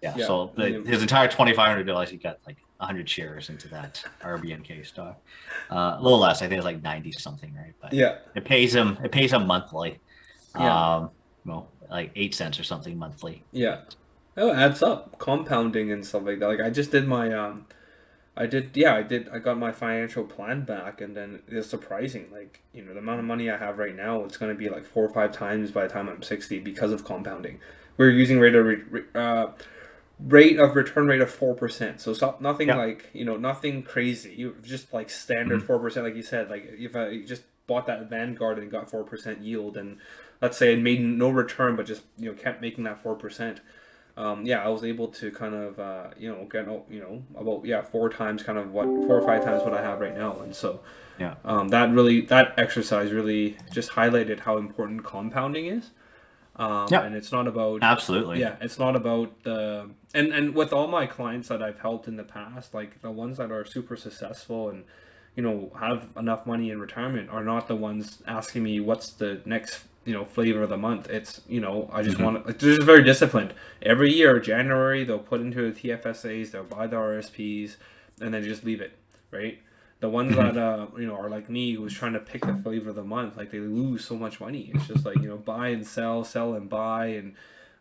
Yeah. So his entire $2,500, he got like 100 shares into that RBNK stock. A little less. I think it's like 90 something, right? But Yeah. it pays him monthly. Yeah. Like 8 cents or something monthly. Yeah. Oh, it adds up. Compounding and stuff like that. Like I just did my I got my financial plan back, and then it's surprising. Like, the amount of money I have right now, it's going to be like 4 or 5 times by the time I'm 60 because of compounding. We're using rate of return rate of 4%. So nothing like, nothing crazy. You just like standard 4%, like you said. Like if I just bought that Vanguard and got 4% yield, and let's say it made no return, but just kept making that 4%. I was able to kind of get about 4 times kind of 4 or 5 times what I have right now, and so that exercise really just highlighted how important compounding is. And it's not about absolutely. Yeah, it's not about the and with all my clients that I've helped in the past, like the ones that are super successful and have enough money in retirement are not the ones asking me what's the next flavor of the month. It's I just want to, they're just very disciplined. Every year January they'll put into the TFSAs, they'll buy the RSPs, and then just leave it, right? The ones that are like me, who's trying to pick the flavor of the month, like they lose so much money. It's just like buy and sell and buy, and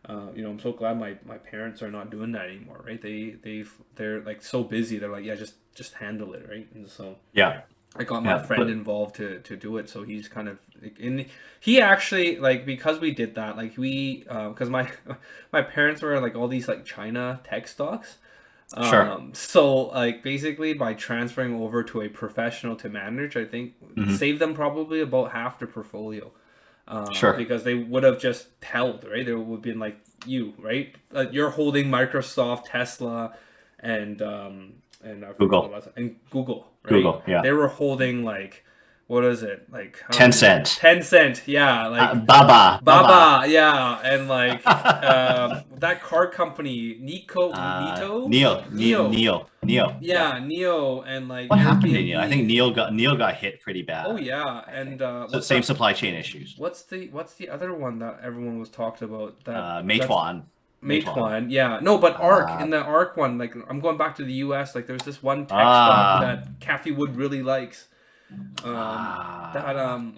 I'm so glad my parents are not doing that anymore, right? They're like so busy. They're like, yeah, just handle it, right? And so I got my friend involved to do it, so he's kind of he actually, like, because we did that, like because my parents were like all these like China tech stocks. So like basically by transferring over to a professional to manage, I think saved them probably about half their portfolio. Because they would have just held, right? There would have been like right? You're holding Microsoft, Tesla, and Google, right? Google, yeah. They were holding like, what is it, like 10 cent, yeah, like Baba, yeah, and like that card company Neo, yeah, Neo, and like what happened to Neo? I think Neo got hit pretty bad. Oh yeah, and so same supply chain issues. What's the other one that everyone was talking about? That Meituan. Yeah, no, but ARK, in the ARK one, like I'm going back to the US, like there's this one tech stock that Kathy Wood really likes. Someone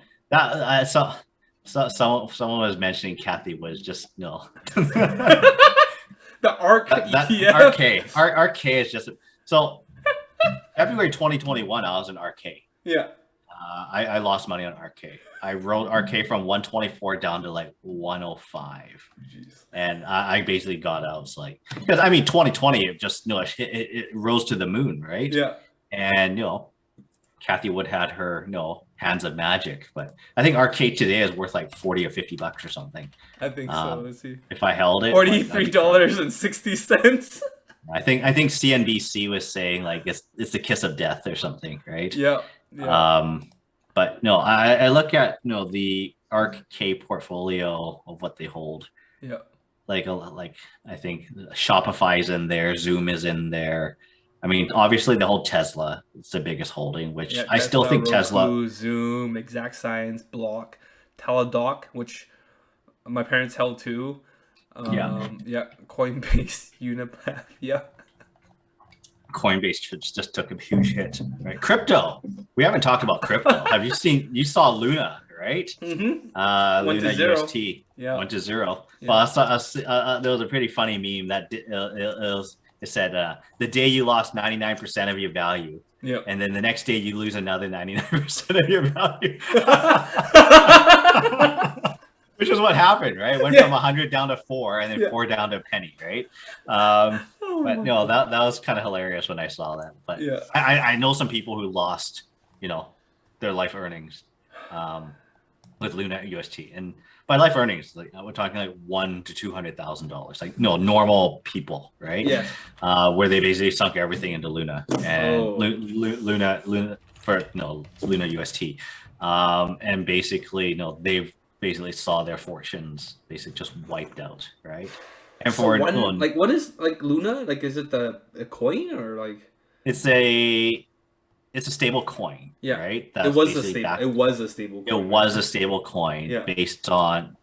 was mentioning Kathy was just no. The ARK ETF. RK is just so. February 2021, I was in RK. Yeah. I lost money on RK. I rode RK from 124 down to like 105. Jeez. And I basically got out. It's like, because I mean 2020, it just it rose to the moon, right? Yeah. And Kathy Wood had her hands of magic, but I think RK today is worth like $40 or $50 or something. I think so. Let's see. If I held it, $43.60. I think CNBC was saying like it's the kiss of death or something, right? Yeah. Yeah. But no, I look at the ARK K portfolio of what they hold. Yeah. Like I think Shopify's in there, Zoom is in there. I mean, obviously the whole Tesla, it's the biggest holding, which I still think Roku, Tesla. Zoom, Exact Science, Block, Teladoc, which my parents held too. Yeah. Yeah, Coinbase, Unipath, yeah. Coinbase just took a huge hit, right? Crypto. We haven't talked about crypto. You saw Luna, right? Mm-hmm. Went Luna to zero. UST went to zero. Yeah. Well, there was a pretty funny meme that it said the day you lost 99% of your value, Yeah. and then the next day you lose another 99% of your value. Which is what happened, right? It went from 100 down to 4, and then 4 down to a penny, right? But no, that was kind of hilarious when I saw that. But yeah. I know some people who lost, their life earnings with Luna UST, and by life earnings, like we're talking like $100,000 to $200,000, like normal people, right? Yeah. Where they basically sunk everything into Luna and Luna UST, and basically, they've basically saw their fortunes basically just wiped out, right? And what is like Luna? Like, is it a coin or like? It's a stable coin, right? It was a stable coin. It was a stable coin based on,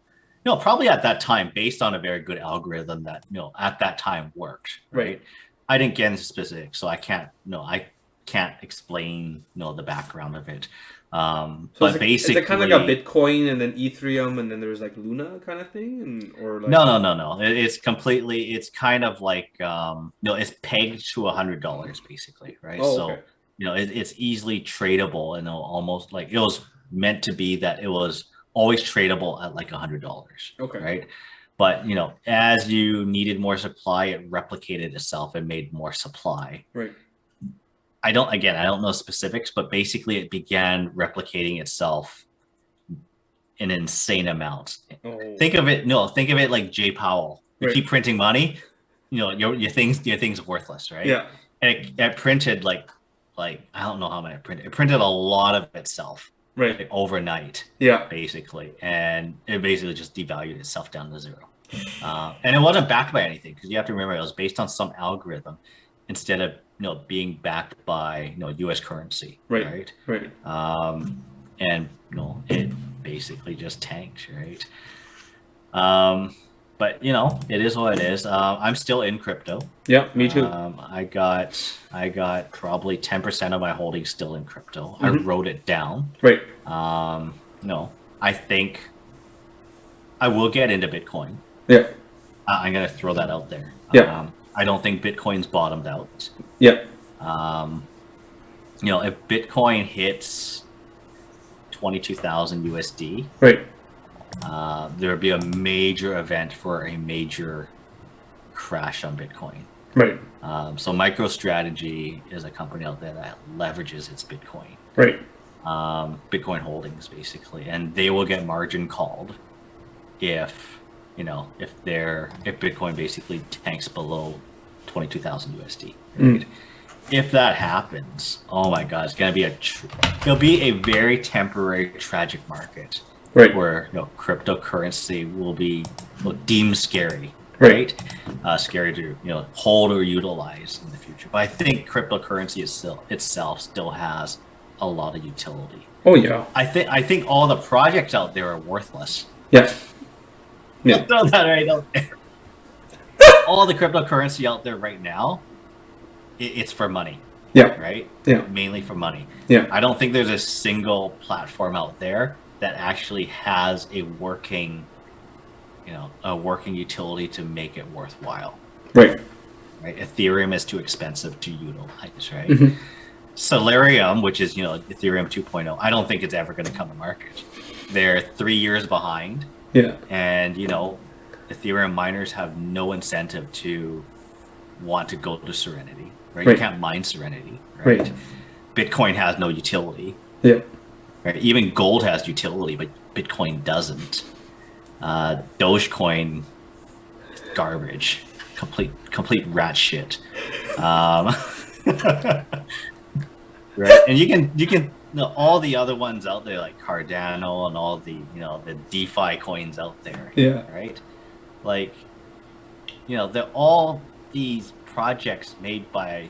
probably at that time, based on a very good algorithm that, at that time worked, right? I didn't get into specifics, so I can't explain, the background of it. But basically, is it kind of like a Bitcoin and then Ethereum and then there's like Luna kind of thing, or like... No. It's kind of like it's pegged to $100 basically, right? So it's easily tradable, and almost like it was meant to be that it was always tradable at like $100. Okay. Right. But as you needed more supply, it replicated itself and made more supply. Right. I don't know specifics, but basically it began replicating itself in an insane amount. Think of it like Jay Powell. You keep printing money, your thing's worthless, right? Yeah. And it printed like I don't know how many it printed. It printed a lot of itself, right, like, overnight. Yeah. Basically, and it basically just devalued itself down to zero. And it wasn't backed by anything, because you have to remember it was based on some algorithm instead of being backed by U.S. currency, right? And it basically just tanked, right? But it is what it is. I'm still in crypto. Yeah, me too. I got probably 10% of my holdings still in crypto. I wrote it down. Right. I think I will get into Bitcoin. Yeah. I'm gonna throw that out there. Yeah. I don't think Bitcoin's bottomed out. Yeah. If Bitcoin hits 22,000 USD, right, there would be a major event for a major crash on Bitcoin. Right. So MicroStrategy is a company out there that leverages its Bitcoin. Right. Bitcoin holdings basically, and they will get margin called if Bitcoin basically tanks below 22,000 USD. Right? If that happens, oh my God, it's gonna be it'll be a very temporary, tragic market, right, where cryptocurrency will be deemed scary, right? Scary to hold or utilize in the future. But I think cryptocurrency itself still has a lot of utility. Oh yeah. I think all the projects out there are worthless. Yes. Yeah. Throw that right out there. All the cryptocurrency out there right now, it's for money. Yeah. Right? Yeah. Mainly for money. Yeah. I don't think there's a single platform out there that actually has a working utility to make it worthwhile. Right. Right. Ethereum is too expensive to utilize, right? Mm-hmm. Solarium, which is Ethereum 2.0, I don't think it's ever going to come to market. They're 3 years behind. Yeah. And Ethereum miners have no incentive to want to go to Serenity, right? You can't mine Serenity, right? Bitcoin has no utility. Yeah. Right. Even gold has utility, but Bitcoin doesn't. Dogecoin, garbage, complete rat shit. Um, right, and you can all the other ones out there like Cardano and all the the DeFi coins out there. Yeah. Right, like they're all these projects made by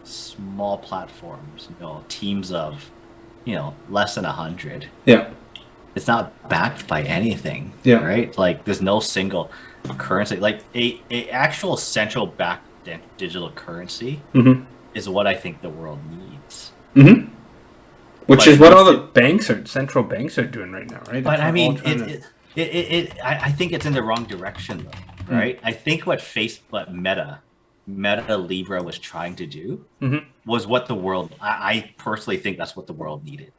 small platforms, teams of less than 100. Yeah. It's not backed by anything. Yeah. Right, like there's no single currency, like a actual central backed digital currency is what I think the world needs. Which But is what all the central banks are doing right now, right? But They're I mean, all trying to- I think it's in the wrong direction though, right? I think what Meta Libra was trying to do was what the world. I personally think that's what the world needed: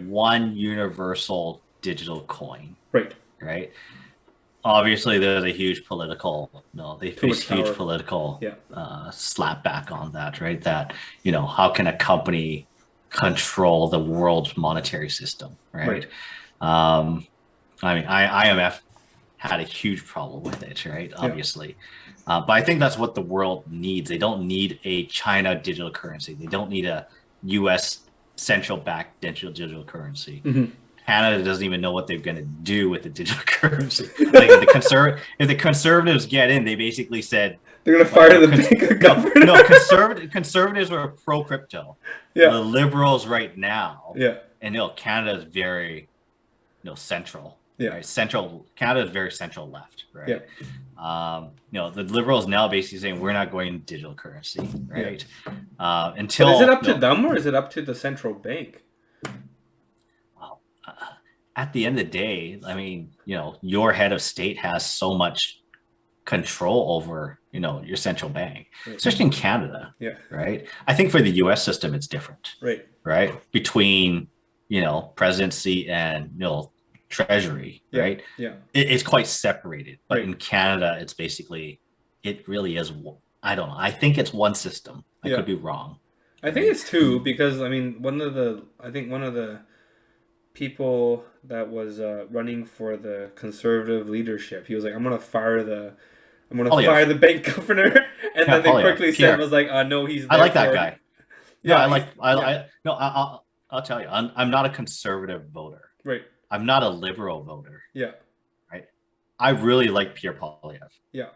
one universal digital coin. Right. Obviously, there's a huge political. They face huge political slapback on that, right? That how can a company control the world's monetary system, right? I mean, IMF had a huge problem with it, right? Obviously, but I think that's what the world needs. They don't need a China digital currency. They don't need a U.S. central bank digital currency. Canada doesn't even know what they're going to do with the digital currency. Like if the conservatives get in, they basically said they're going to fire the bank government. No, conservatives were pro crypto. Yeah. The liberals right now. Yeah. And Canada is very central. Yeah. Right? Canada is very central left, right? Yeah. The liberals now basically saying we're not going digital currency, right? Until But is it up to them or is it up to the central bank? At the end of the day, I mean, your head of state has so much control over, your central bank, especially in Canada. Yeah. Right. I think for the U.S. system, it's different. Right. Between, presidency and, treasury. Right. Yeah. It's quite separated. But in Canada, it's basically, it really is. I don't know. I think it's one system. I could be wrong. I think it's two because, I mean, one of the people that was running for the conservative leadership, he was like, I'm gonna fire the bank governor, and then they quickly said, was like, no, he's there. I like that guy. I'll tell you, I'm not a conservative voter. Right. I'm not a liberal voter. Yeah. Right. I really like Pierre Poilievre. Yeah.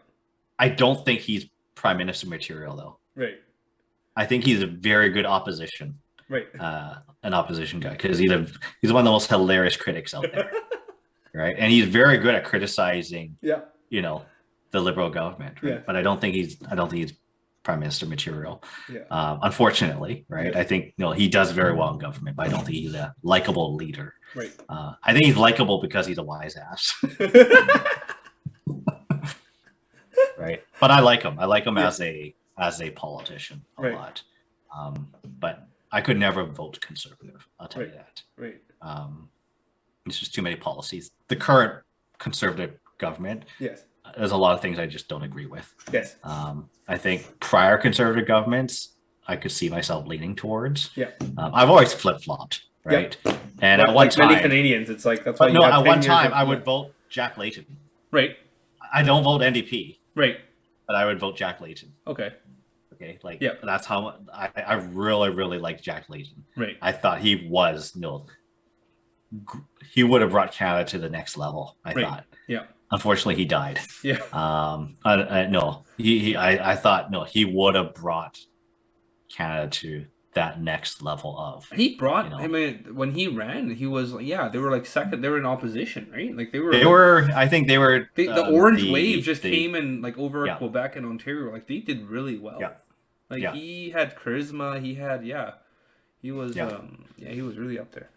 I don't think he's prime minister material though. Right. I think he's a very good opposition. Right. An opposition guy because he's one of the most hilarious critics out there. Right. And he's very good at criticizing. Yeah. The liberal government. Right? Yeah. But I don't think he's prime minister material. Yeah. Unfortunately, right? Yeah. I think he does very well in government, but I don't think he's a likable leader. Right. I think he's likable because he's a wise ass. Right. But I like him. I like him as a politician a lot. But I could never vote conservative. I'll tell you that. Right. There's just too many policies. The current conservative government. Yes. There's a lot of things I just don't agree with. Yes. I think prior conservative governments, I could see myself leaning towards. Yeah. I've always flip-flopped, right? Yep. And at one time, many Canadians, it's like that's why. But at one time, I would vote Jack Layton. Right. I don't vote NDP. Right. But I would vote Jack Layton. Okay. That's how I really, really like Jack Layton. Right. I thought he was he would have brought Canada to the next level. I thought. Yeah. Unfortunately, he died. Yeah. I thought he would have brought Canada to that next level of. He brought. I mean, when he ran, he was they were like second. They were in opposition, right? Like they were. I think they were. The Orange Wave just came in over Quebec and Ontario. Like they did really well. Yeah. Like he had charisma. He had He was he was really up there.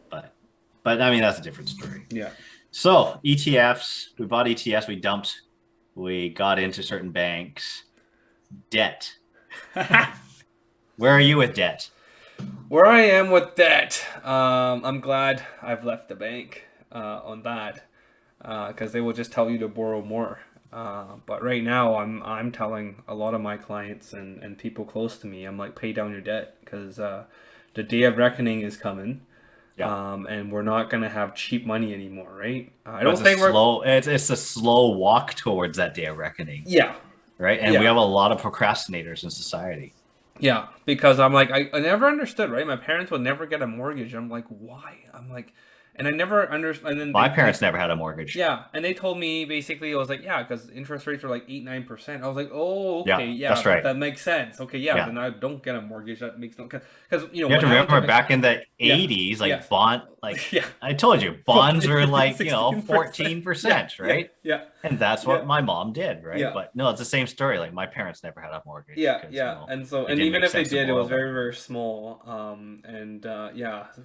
But I mean that's a different story. Yeah. So ETFs, we bought ETFs, we dumped, we got into certain banks. Debt. Where are you with debt? Where I am with debt, I'm glad I've left the bank on that because they will just tell you to borrow more. But right now, I'm telling a lot of my clients and people close to me, I'm like, pay down your debt because the day of reckoning is coming. Yeah. And we're not gonna have cheap money anymore, right? I don't think It's a slow walk towards that day of reckoning. Yeah. right? And we have a lot of procrastinators in society. Yeah, because I'm like, I never understood, right? My parents would never get a mortgage. I'm like, why? I'm like, and I never understood. And then My parents never had a mortgage. Yeah, and they told me basically, it was like, yeah, because interest rates are like 8-9%. I was like, oh, okay, yeah, that's right. that makes sense. Okay, yeah, then I don't get a mortgage. That makes no, because you have to remember back in the 80s, like bond, like I told you, bonds were like 14%, right? Yeah, and that's what my mom did, right? But no, it's the same story. Like my parents never had a mortgage. And so, and even if they did, it was very, very small.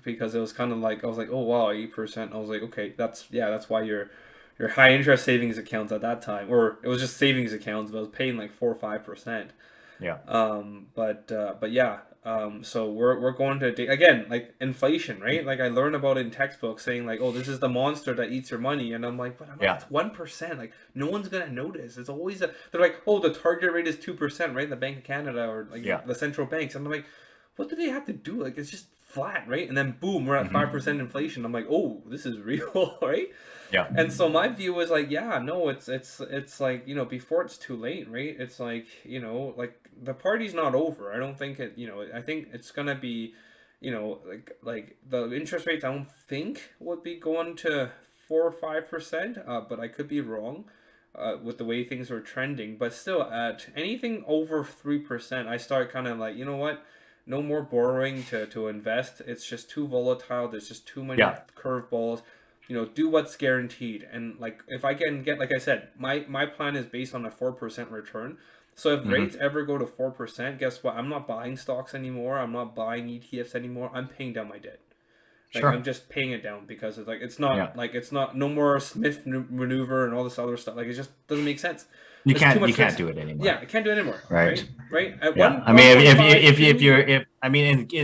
Because it was kind of like, I was like, oh wow, 8%. I was like, okay, that's why your high interest savings accounts at that time, or it was just savings accounts, but I was paying like 4 or 5%. Yeah. So we're going to again, like inflation, right? Like I learned about it in textbooks saying like, oh, this is the monster that eats your money, and I'm like, but it's 1%. Like no one's gonna notice. It's always they're like, oh, the target rate is 2%, right? In the Bank of Canada or like the central banks. And I'm like, what do they have to do? Like it's just flat, right? And then boom, we're at 5% inflation. I'm like, oh, this is real, right? Yeah. And so my view was like, it's like, before it's too late, right? It's like, like the party's not over. I don't think it, I think it's gonna be, like the interest rates, I don't think would be going to 4 or 5%, but I could be wrong. With the way things are trending, but still at anything over 3%, I start kind of like, you know what? No more borrowing to invest. It's just too volatile. There's just too many curveballs. Do what's guaranteed. And like if I can get, like I said, my plan is based on a 4% return. So if rates ever go to 4%, guess what? I'm not buying stocks anymore. I'm not buying ETFs anymore. I'm paying down my debt. Like I'm just paying it down because it's like it's not no more Smith maneuver and all this other stuff. Like it just doesn't make sense. You can't do it anymore. Yeah, I can't do it anymore. Right. In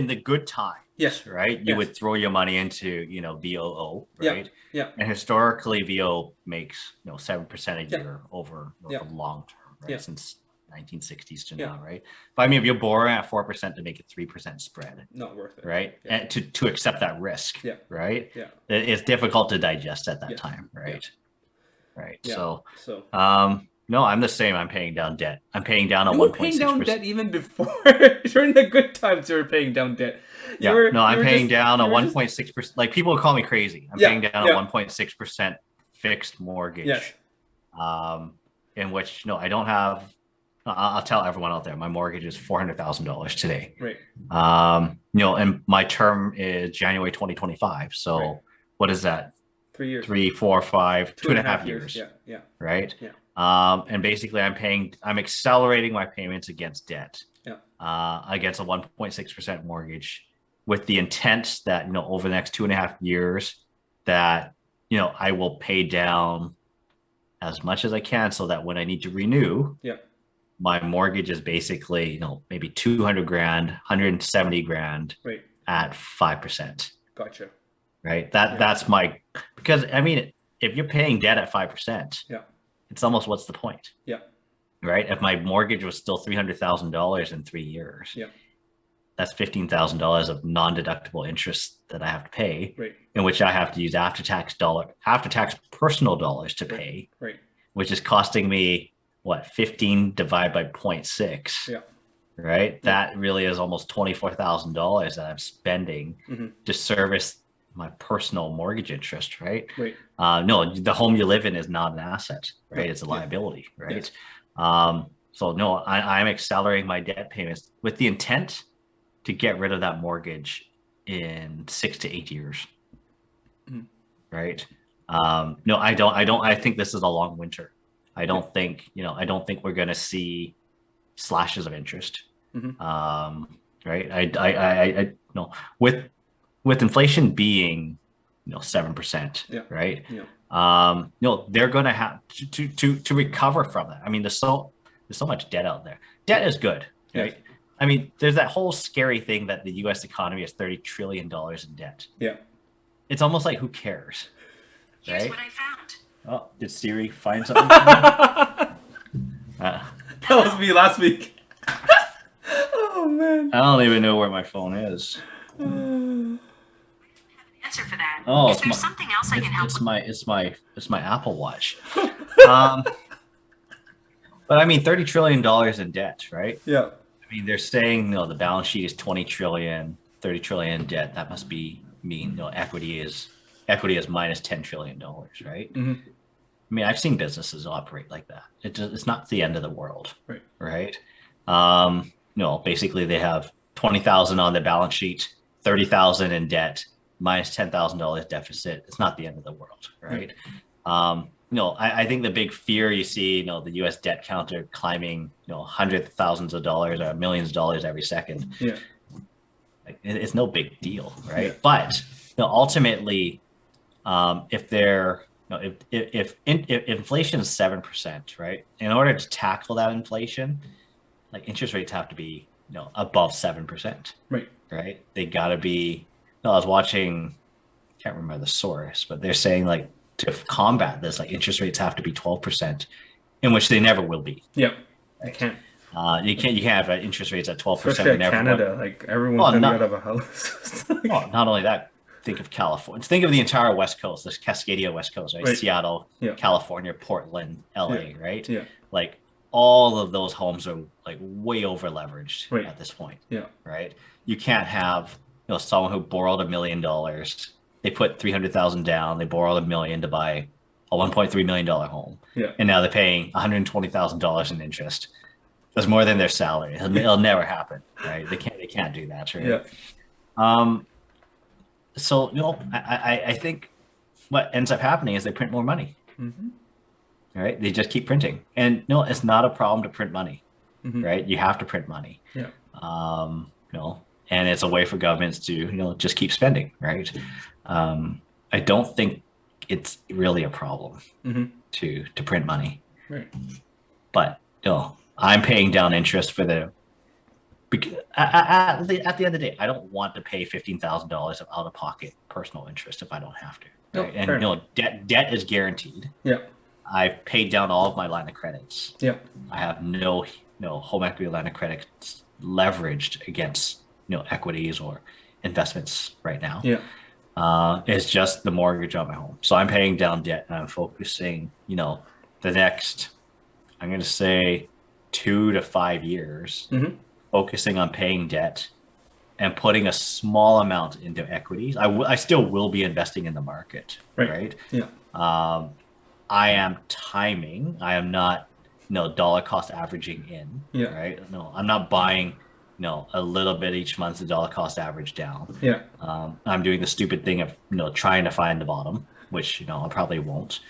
the good times. Yes. Right. You would throw your money into VOO. Right. Yeah. And historically, VO makes 7% a year over the long term. Right. Since 1960s to now, right? But if you're borrowing at 4% to make a 3% spread, not worth it, right? And to accept that risk, right? Yeah, it's difficult to digest at that time, right? Right. Yeah. No, I'm the same. I'm paying down debt. I'm paying down a 1.6%. You were paying down debt even before during the good times. You were paying down debt. I'm paying down a 1.6%. Like people would call me crazy. I'm paying down a 1.6% fixed mortgage. Yes. In which I don't have. I'll tell everyone out there, my mortgage is $400,000 today. Right. And my term is January 2025. So what is that? 3 years. 3, 4, 5, 2.5 years. Yeah. Right. Yeah. And basically I'm accelerating my payments against debt. Yeah. Against a 1.6% mortgage with the intent that, over the next 2.5 years that, I will pay down as much as I can so that when I need to renew, my mortgage is basically, maybe 200 grand, 170 grand at 5%. Gotcha. Right. That's because if you're paying debt at 5%, it's almost, what's the point? Yeah. Right. If my mortgage was still $300,000 in 3 years, that's $15,000 of non-deductible interest that I have to pay, in which I have to use after-tax personal dollars to pay, which is costing me 15 divided by 0.6. Right. That really is almost $24,000 that I'm spending to service my personal mortgage interest. Right. No, the home you live in is not an asset. Right. It's a liability. Right. So no, I'm accelerating my debt payments with the intent to get rid of that mortgage in 6 to 8 years. Right. No, I don't. I think this is a long winter. I don't think we're going to see slashes of interest. Right. I no, with inflation being, 7%, right. They're going to have to recover from that. There's so much debt out there. Debt is good. Right. There's that whole scary thing that the U.S. economy is $30 trillion in debt. Yeah. It's almost like, who cares? Here's right? what I found. Oh, did Siri find something? That was me last week. Oh man. I don't even know where my phone is. I don't have an answer for that. Oh, is there something else I can help with? It's my Apple Watch. But I mean, $30 trillion in debt, right? Yeah. I mean, they're saying, the balance sheet is 20 trillion, 30 trillion in debt. That must mean, equity is minus $10 trillion, right? Mm-hmm. I mean, I've seen businesses operate like that. It's not the end of the world, Right. right? Basically they have 20,000 on the balance sheet, 30,000 in debt, minus $10,000 deficit. It's not the end of the world, right? I think the big fear you see, the U.S. debt counter climbing, hundreds of thousands of dollars or millions of dollars every second. Yeah. Like, it's no big deal, right? Yeah. But ultimately, if they're if inflation is 7%, right? In order to tackle that inflation, like interest rates have to be above 7%, Right. Right? They got to be. I was watching, can't remember the source, but they're saying like to combat this, like interest rates have to be 12%, in which they never will be. Yeah. I can't. You can't have interest rates at 12%. Especially at Canada, like everyone's gonna be out of a house. Well, not only that. Think of California. Think of the entire West Coast, this Cascadia West Coast, right? Seattle, California, Portland, LA, right? Yeah. Like all of those homes are like way over leveraged at this point. Yeah. Right. You can't have someone who borrowed $1 million. They put 300,000 down. They borrowed $1 million to buy a $1.3 million home. Yeah. And now they're paying $120,000 in interest. That's more than their salary. It'll never happen, right? They can't do that, right? Yeah. So, I think what ends up happening is they print more money, right? They just keep printing. And it's not a problem to print money, right? You have to print money. Yeah. And it's a way for governments to, just keep spending, right? I don't think it's really a problem to print money. Right. But, I'm paying down interest for at the end of the day, I don't want to pay $15,000 of out-of-pocket personal interest if I don't have to. Right? And debt is guaranteed. Yeah. I've paid down all of my line of credits. Yeah. I have no home equity line of credit leveraged against equities or investments right now. Yeah. It's just the mortgage on my home. So I'm paying down debt and I'm focusing, the next, I'm going to say 2 to 5 years. Focusing on paying debt and putting a small amount into equities. I still will be investing in the market, right? Yeah. I am timing. I am not, dollar cost averaging in, right? No, I'm not buying, a little bit each month, the dollar cost average down. Yeah. I'm doing the stupid thing of, trying to find the bottom, which, I probably won't.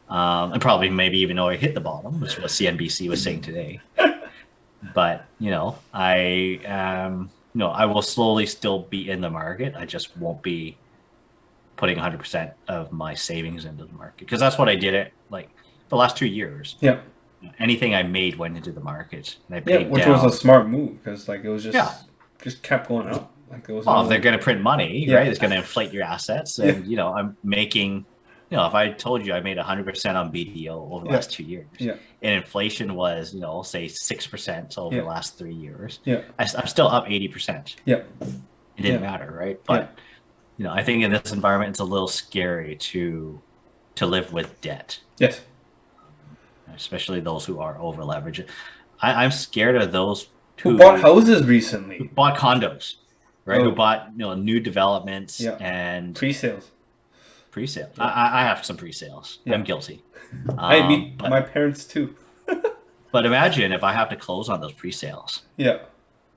And probably maybe even know I hit the bottom, which is what CNBC was saying today. But, I will slowly still be in the market. I just won't be putting 100% of my savings into the market because that's what I did it like the last 2 years. Yeah. Anything I made went into the market. And I paid which down. was a smart move because like it was just kept going up. Like it was. Well, if they're going to print money, right? It's going to inflate your assets, and I'm making. If I told you I made 100% on BDO over the last 2 years, and inflation was, say 6% over the last 3 years, I'm still up 80%. Yeah, it didn't matter, right? But I think in this environment, it's a little scary to live with debt. Yes, especially those who are over leveraged. I'm scared of those who bought houses recently, who bought condos, right? Who bought new developments and pre-sales. Pre-sale. I have some pre-sales. I'm guilty. My parents too. But imagine if I have to close on those pre-sales. Yeah.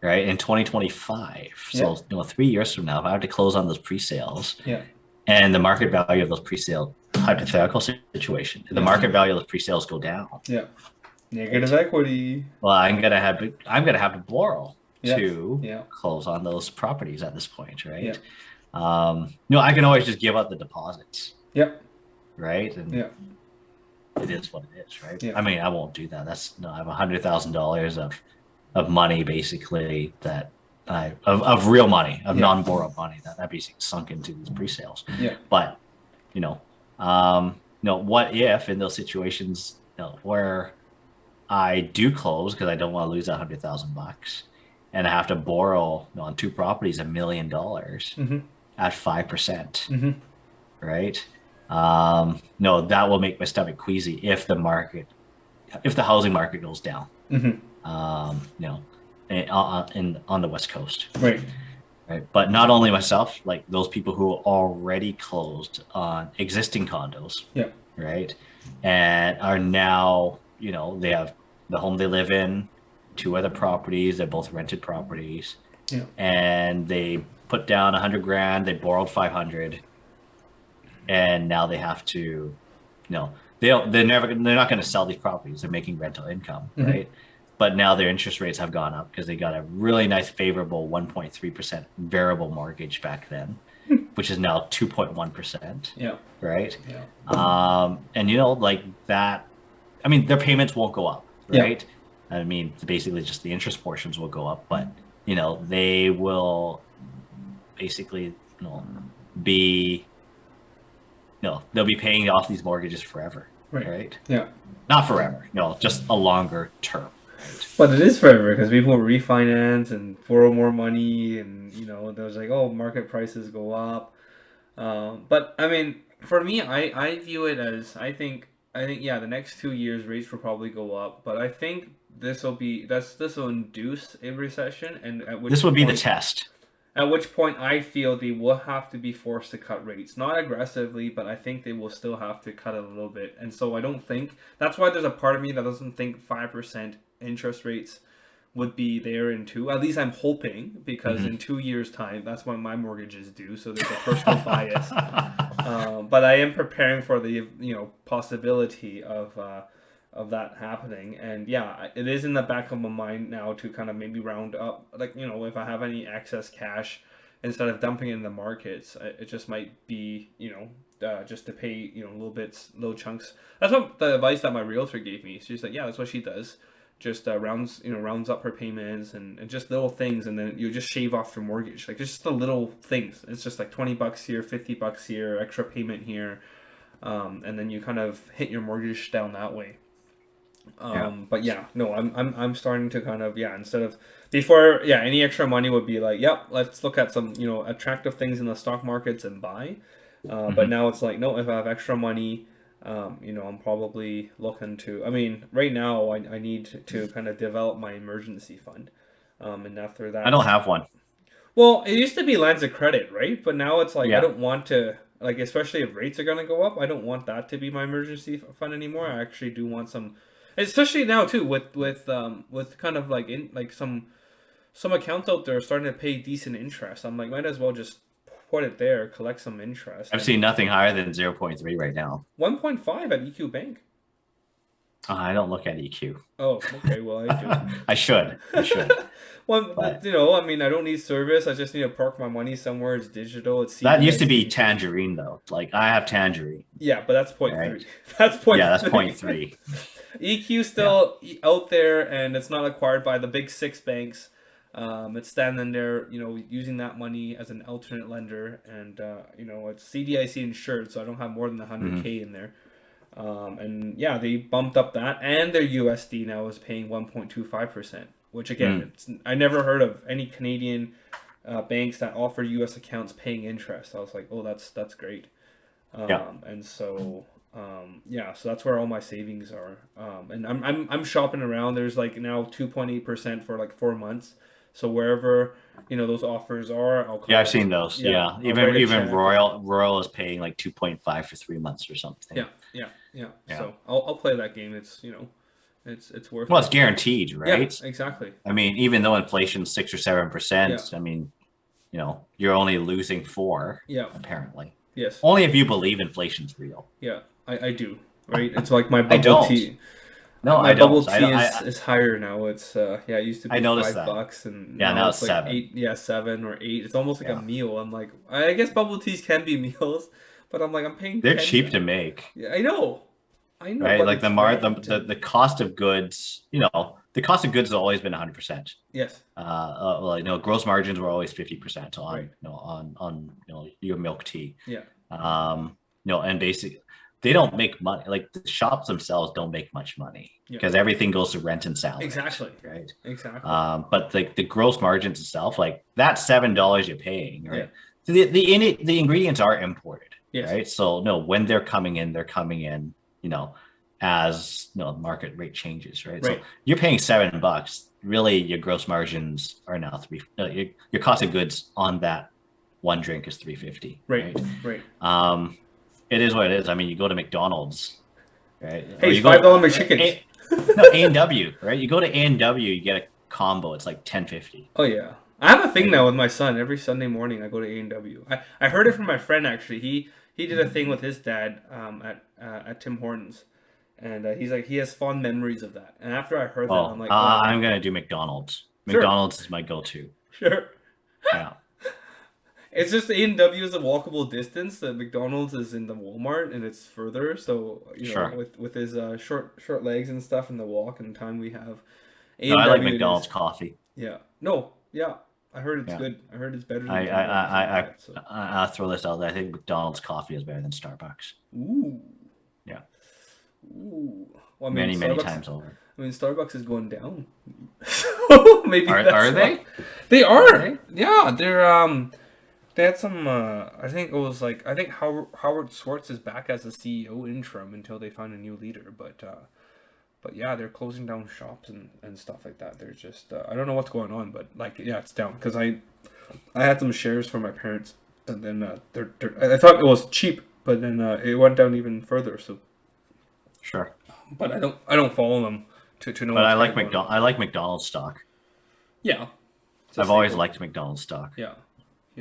Right in 2025. So 3 years from now, if I have to close on those pre-sales. Yeah. And the market value of those pre-sale hypothetical situation, the market value of those pre-sales go down. Yeah. Negative equity. Well, I'm gonna have to borrow to close on those properties at this point, right? Yeah. I can always just give up the deposits. Yep. Right. And it is what it is, right? Yeah. I mean, I won't do that. I have $100,000 of money basically that of real money, of non-borrowed money that basically sunk into these pre-sales. Yeah. But what if in those situations where I do close because I don't want to lose $100,000 and I have to borrow on 2 properties $1 million at 5%, right? That will make my stomach queasy if the market if the housing market goes down. Mm-hmm. You know, on the West Coast. Right. Right. But not only myself, like those people who are already closed on existing condos. Yeah. Right. And are now, you know, they have the home they live in, 2 other properties, they're both rented properties. Yeah. And they put down $100,000, they borrowed 500, and now they have to, you know, they're not going to sell these properties. They're making rental income, right? But now their interest rates have gone up because they got a really nice favorable 1.3% variable mortgage back then, which is now 2.1%. Yeah. Right. Yeah. And you know, like that, I mean, their payments won't go up, right? Yeah. I mean, basically just the interest portions will go up, but you know, they will basically, you know, they'll be paying off these mortgages forever, right? Yeah. Not forever, no, just a longer term. Right? But it is forever because people refinance and borrow more money, and you know, there's like, oh, market prices go up. But I mean, for me, I view it as I think yeah, the next 2 years rates will probably go up, but I think this will induce a recession, and at which this would be the test. At which point I feel they will have to be forced to cut rates. Not aggressively, but I think they will still have to cut it a little bit. And so I don't think... That's why there's a part of me that doesn't think 5% interest rates would be there in 2. At least I'm hoping, because in 2 years' time, that's when my mortgage is due. So there's a personal bias. But I am preparing for the possibility of that happening. And yeah, it is in the back of my mind now to kind of maybe round up, like, you know, if I have any excess cash, instead of dumping it in the markets, it just might be, just to pay, little chunks. That's what the advice that my realtor gave me. She's like, yeah, that's what she does. Just rounds up her payments and just little things, and then you just shave off your mortgage. Like, just the little things. It's just like $20 here, $50 here, extra payment here, and then you kind of hit your mortgage down that way. But yeah, no, I'm starting to kind of, instead of before, any extra money would be like, yep, let's look at some, attractive things in the stock markets and buy. But now it's like, no, if I have extra money, I'm probably looking to, I mean, right now I need to kind of develop my emergency fund. And after that, I don't have one. Well, it used to be lines of credit, right? But now it's like, Yeah. I don't want to, like, especially if rates are going to go up, I don't want that to be my emergency fund anymore. I actually do want some, especially now too, with kind of like some accounts out there are starting to pay decent interest. I'm like, might as well just put it there, collect some interest. I've seen nothing higher than 0.3 right now. 1.5 at EQ Bank. I don't look at EQ. Oh, okay. Well, I do. I should. Well, But- I mean, I don't need service. I just need to park my money somewhere. It's digital. It's That used to be CBDC. Tangerine though. Like I have Tangerine. Yeah, but that's point Right. 3. That's point. Yeah, that's 3. 0.3. EQ still out there, and it's not acquired by the big 6 banks. It's standing there, using that money as an alternate lender, and it's CDIC insured, so I don't have more than 100K in there. And yeah, they bumped up that, and their USD now is paying 1.25%, which again, I never heard of any Canadian banks that offer US accounts paying interest. I was like, oh, that's great. And so. So that's where all my savings are. And I'm shopping around. There's like now 2.8% for like 4 months. So wherever those offers are, I'll. Yeah, I've seen those. Yeah, I'll write a even check. Royal is paying like 2.5 for 3 months or something. Yeah. Yeah. So I'll play that game. It's it's worth. Well, it. it's guaranteed, right? Yeah, exactly. I mean, even though inflation's 6 or 7%, I mean, you're only losing 4. Yeah. Apparently. Yes. Only if you believe inflation's real. Yeah, I do. Right. It's like my I bubble don't. tea. No, My I don't. bubble tea I don't. is higher now. It's it used to be I noticed that. $5, and Now it's like 7. 8. Yeah, 7 or 8. It's almost like Yeah. a meal. I'm like, I guess bubble teas can be meals, but I'm like, I'm paying. They're 10. cheap to make. Yeah, I know. Right, but like it's the cost of goods. The cost of goods has always been 100%. Yes. Gross margins were always 50% on Right. on your milk tea. Yeah. And basically they don't make money. Like the shops themselves don't make much money Yeah. because everything goes to rent and salary. Exactly. Right. Exactly. But like the gross margins itself, like that $7 you're paying, right? Yeah. The ingredients are imported. Yes. Right. So no, when they're coming in, as market rate changes, right? Right. So you're paying $7. Really, your gross margins are now your cost of goods on that one drink is $3.50. Right. Right. It is what it is. I mean, you go to McDonald's, right? Hey, Or it's you go $5 McChickens. A&W, right? You go to A&W, you get a combo. It's like $10.50. Oh yeah, I have a thing now with my son. Every Sunday morning, I go to A&W. I heard it from my friend actually. He did a thing with his dad at Tim Hortons, and he's like he has fond memories of that. And after I heard that, I'm like, oh, I'm gonna do McDonald's. Sure. McDonald's is my go-to. sure. Yeah. It's just A&W is a walkable distance. The McDonald's is in the Walmart, and it's further. So Sure. with his short legs and stuff, and the walk and the time we have, No, I like A&W it McDonald's is. coffee. Yeah. No. Yeah. I heard it's Yeah. good. I heard it's better than I Tim Hortons. I'll throw this out there. I think McDonald's coffee is better than Starbucks. Ooh. Yeah. Ooh. Well, I Many mean, Starbucks, times over. I mean, Starbucks is going down. So maybe Are that's they? why. They are. Are they? Yeah, they had some. I think it was like Howard Schwartz is back as the CEO interim until they find a new leader. But yeah, they're closing down shops and stuff like that. They're just I don't know what's going on, but like yeah, it's down because I had some shares from my parents, and then I thought it was cheap, but then it went down even further. So, Sure. but I don't follow them to know. But I what's like going on. I like McDonald's stock. Yeah, It's a I've always staple. liked McDonald's stock. Yeah,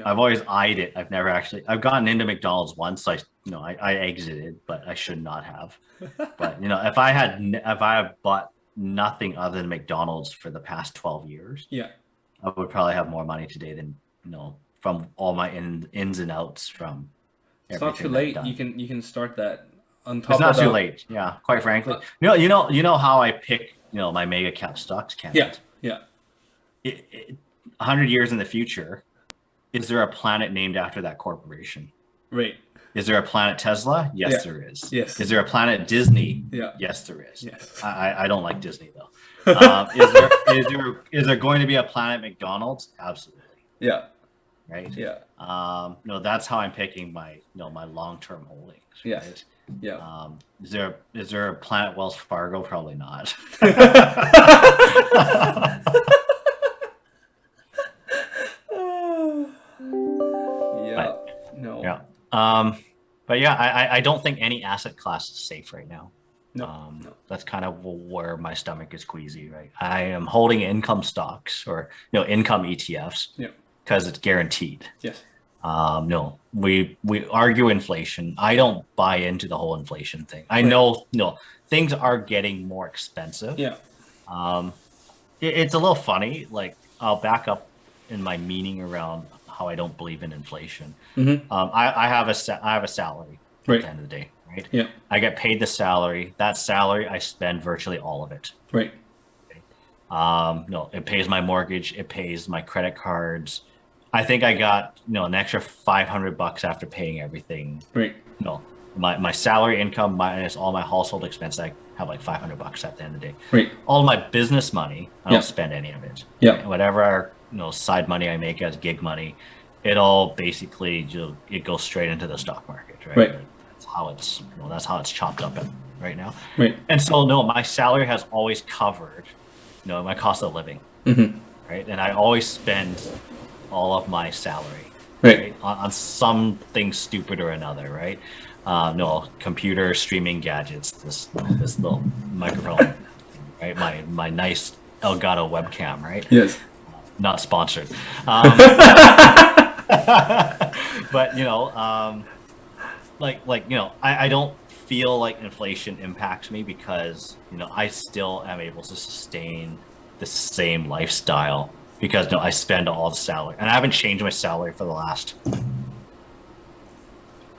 I've always eyed it. I've never actually. I've gotten into McDonald's once. I exited, but I should not have. But if I had bought nothing other than McDonald's for the past 12 years, yeah. I would probably have more money today than from all my ins and outs from. It's not too everything late. I've done. You can start that on top. It's not of too that. late. Yeah, quite frankly, you know how I pick my mega cap stocks, Ken. Yeah, yeah. 100 years in the future, is there a planet named after that corporation? Right. Is there a planet Tesla? Yes, Yeah. there is. Yes. Is there a planet Disney? Yeah. Yes, there is. Yes. I don't like Disney though. Is there going to be a planet McDonald's? Absolutely. Yeah. Right. Yeah. No, that's how I'm picking my my long-term holdings. Yes. Right? Yeah. Is there a planet Wells Fargo? Probably not. Yeah. No. Yeah. But yeah, I don't think any asset class is safe right now. No. That's kind of where my stomach is queasy, right? I am holding income stocks or income ETFs Yeah. because it's guaranteed. Yes. No, we argue inflation. I don't buy into the whole inflation thing. I know things are getting more expensive. Yeah. It's a little funny. Like I'll back up in my meaning around how I don't believe in inflation. Mm-hmm. I have a salary Right. at the end of the day, right? Yeah. I get paid the salary. That salary, I spend virtually all of it. Right. No, it pays my mortgage. It pays my credit cards. I think I got an extra $500 after paying everything. Right. My salary income minus all my household expenses, I have like $500 at the end of the day. Right. All my business money, I Yeah. don't spend any of it. Yeah. Whatever side money I make as gig money, it all basically it goes straight into the stock market, right? Right. That's how it's chopped up right now. Right. And so my salary has always covered my cost of living, Mm-hmm. right? And I always spend all of my salary Right. on something stupid or another, right? Computer streaming gadgets, this little microphone, right? My nice Elgato webcam, right? Yes. Not sponsored. But I don't feel like inflation impacts me because I still am able to sustain the same lifestyle because I spend all the salary and I haven't changed my salary for the last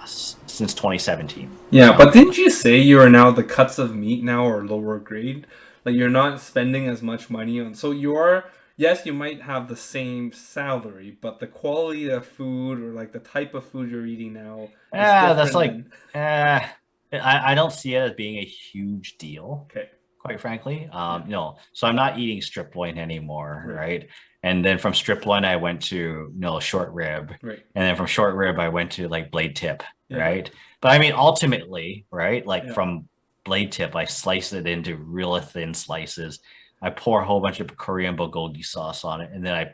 since 2017. Yeah, but didn't you say you are now the cuts of meat now are lower grade? Like you're not spending as much money on. So you are. Yes, you might have the same salary, but the quality of food or like the type of food you're eating now. That's like, I don't see it as being a huge deal. Okay. Quite frankly, so I'm not eating strip loin anymore, Right. right? And then from strip loin, I went to short rib, Right. and then from short rib, I went to like blade tip, Yeah. right? But I mean, ultimately, right? Like Yeah. from blade tip. I slice it into real thin slices. I pour a whole bunch of Korean bulgogi sauce on it, and then I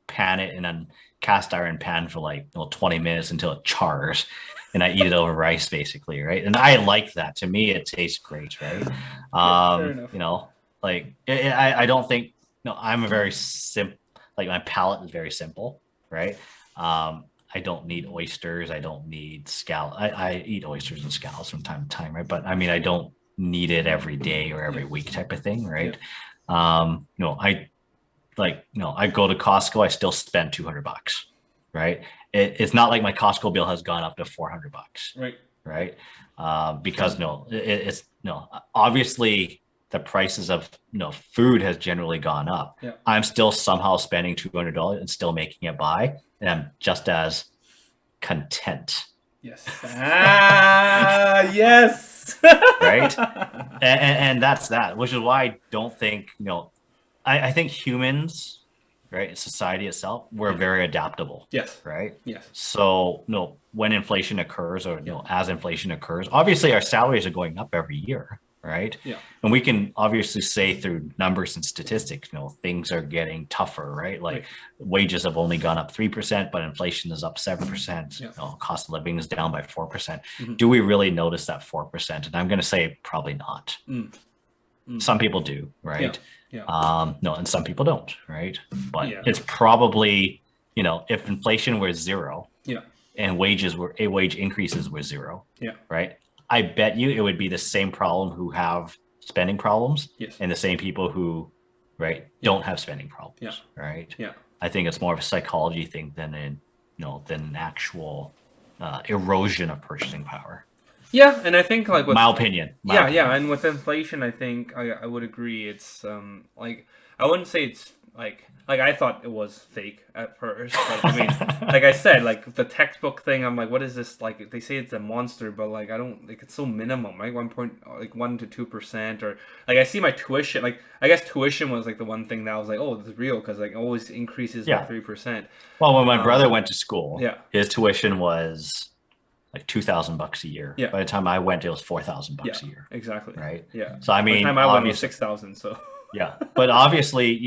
pan it in a cast iron pan for like 20 minutes until it chars, and I eat it over rice basically, right? And I like that. To me, it tastes great, right? fair enough. You know, like I don't think I'm a very simple, like my palate is very simple, right? I don't need oysters. I don't need scallop. I eat oysters and scallops from time to time, right? But I mean, I don't need it every day or every week type of thing, right? I go to Costco, I still spend $200, right? It's not like my Costco bill has gone up to $400, right? Because obviously the prices of food has generally gone up. Yeah. I'm still somehow spending $200 and still making it by, and I'm just as content. Yes. Yes. Right. And that's that, which is why I don't think, I think humans, right, society itself, we're very adaptable. Yes. Right. Yes. So, when inflation occurs or, as inflation occurs, obviously our salaries are going up every year. Right. Yeah. And we can obviously say through numbers and statistics, things are getting tougher, right? Like wages have only gone up 3%, but inflation is up 7%. Yeah. Cost of living is down by 4%. Mm-hmm. Do we really notice that 4%? And I'm going to say probably not. Some people do, right? Yeah. And some people don't, right? But Yeah. it's probably, if inflation were zero, Yeah. and wage increases were zero, Yeah. right? I bet you it would be the same problem who have spending problems, Yes. and the same people who, right, don't have spending problems, Yeah. right? Yeah. I think it's more of a psychology thing than an actual erosion of purchasing power. Yeah, and I think like with My opinion. and with inflation, I think I would agree. It's like I wouldn't say it's like I thought it was fake at first, but I mean, like I said, like the textbook thing, I'm like, what is this? Like they say it's a monster, but like I don't like it's so minimum, right? 1 to 2%, or like I see my tuition. Like I guess tuition was like the one thing that I was like, oh, this is real because like it always increases by 3%. Well, when my brother went to school, Yeah. his tuition was like $2,000 a year. Yeah. By the time I went, it was $4,000 Yeah, a year. exactly. Right. Yeah. So I mean, by the time I went, it was obviously, 6,000. So yeah, but obviously,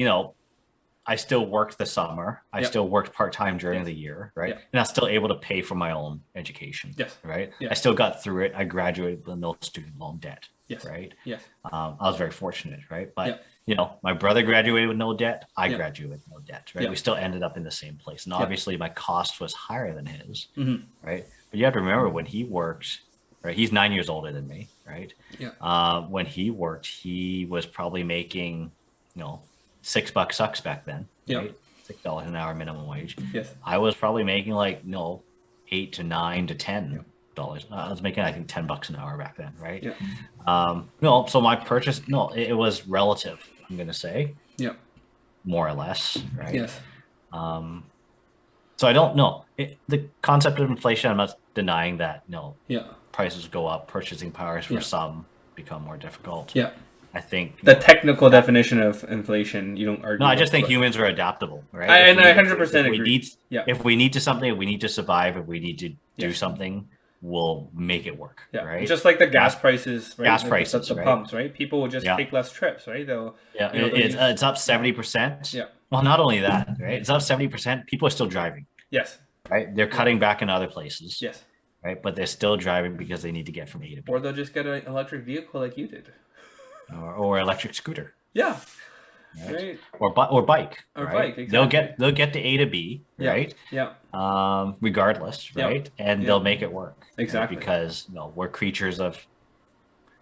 I still worked the summer. I Yeah. still worked part-time during Yes. the year, right? Yeah. And I was still able to pay for my own education. Yes. Right. Yeah. I still got through it. I graduated with no student loan debt. Yes. Right. yes. I was very fortunate, right? But Yeah. my brother graduated with no debt. I Yeah. graduated with no debt, right? Yeah. We still ended up in the same place, and Yeah. obviously my cost was higher than his, Mhm. right? But you have to remember when he worked, right? He's 9 years older than me, right? Yeah. When he worked, he was probably making, $6 sucks back then, Yeah. right? $6 an hour minimum wage. Yes. I was probably making like $8 to $9 to $10. I was making I think $10 an hour back then, right? Yeah. So my purchase, it was relative. I'm gonna say, Yeah. more or less, right? Yes. So I don't know the concept of inflation. I'm not denying that. Yeah. Prices go up, purchasing powers for Yeah. some become more difficult. Yeah. I think The technical definition of inflation, you don't argue. No, I just with, think but- humans are adaptable, right? And I If we- 100% if we agree. need- Yeah. If we need to something, if we need to survive, if we need to do Yes. something, we'll make it work, Yeah. right? Just like the gas prices, right? gas The- prices, the right? pumps, right? People will just Yeah. take less trips, right? They'll Yeah, they'll use- it's up 70%. Yeah. Well, not only that, right? It's up 70%. People are still driving, Yes. right? They're cutting back in other places, Yes. right? But they're still driving because they need to get from A to B, Or they'll just get an electric vehicle like you did. or electric scooter, Yeah. right? Right. Or bike, Or right? bike, They'll exactly. get to A to B, Yeah. right? Yeah. Regardless, Yeah. right? And Yeah. they'll make it work, right? Exactly. Because we're creatures of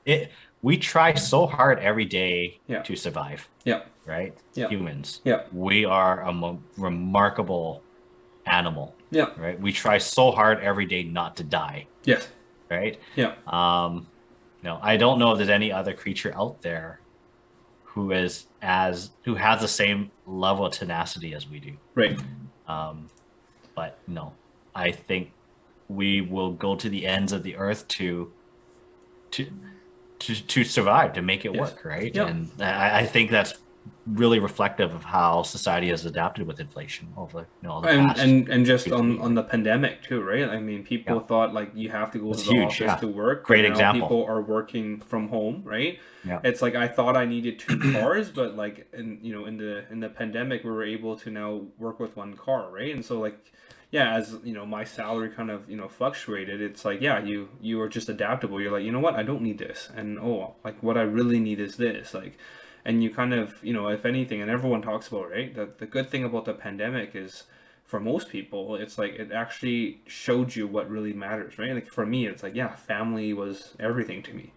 it. We try so hard every day Yeah. to survive, Yeah. right? Yeah. Humans, Yeah. we are a remarkable animal, Yeah. right? We try so hard every day not to die, Yes. right? Yeah. I don't know if there's any other creature out there who has the same level of tenacity as we do. Right. But no, I think we will go to the ends of the earth to survive, to make it Yes. work, right? Yeah. And I think that's really reflective of how society has adapted with inflation over the and past. and just on the pandemic too, right? I mean, people thought like you have to go to It's the huge, office to work. Great but now example. people are working from home, right? Yeah. It's like I thought I needed 2 cars, but like in the pandemic we were able to now work with 1 car, right? And so like as my salary kind of fluctuated, it's like you are just adaptable. You're like, you know what, I don't need this, and like what I really need is this, like. And you kind of, if anything, and everyone talks about, right? The good thing about the pandemic is, for most people, it's like it actually showed you what really matters, right? Like for me, it's like, family was everything to me.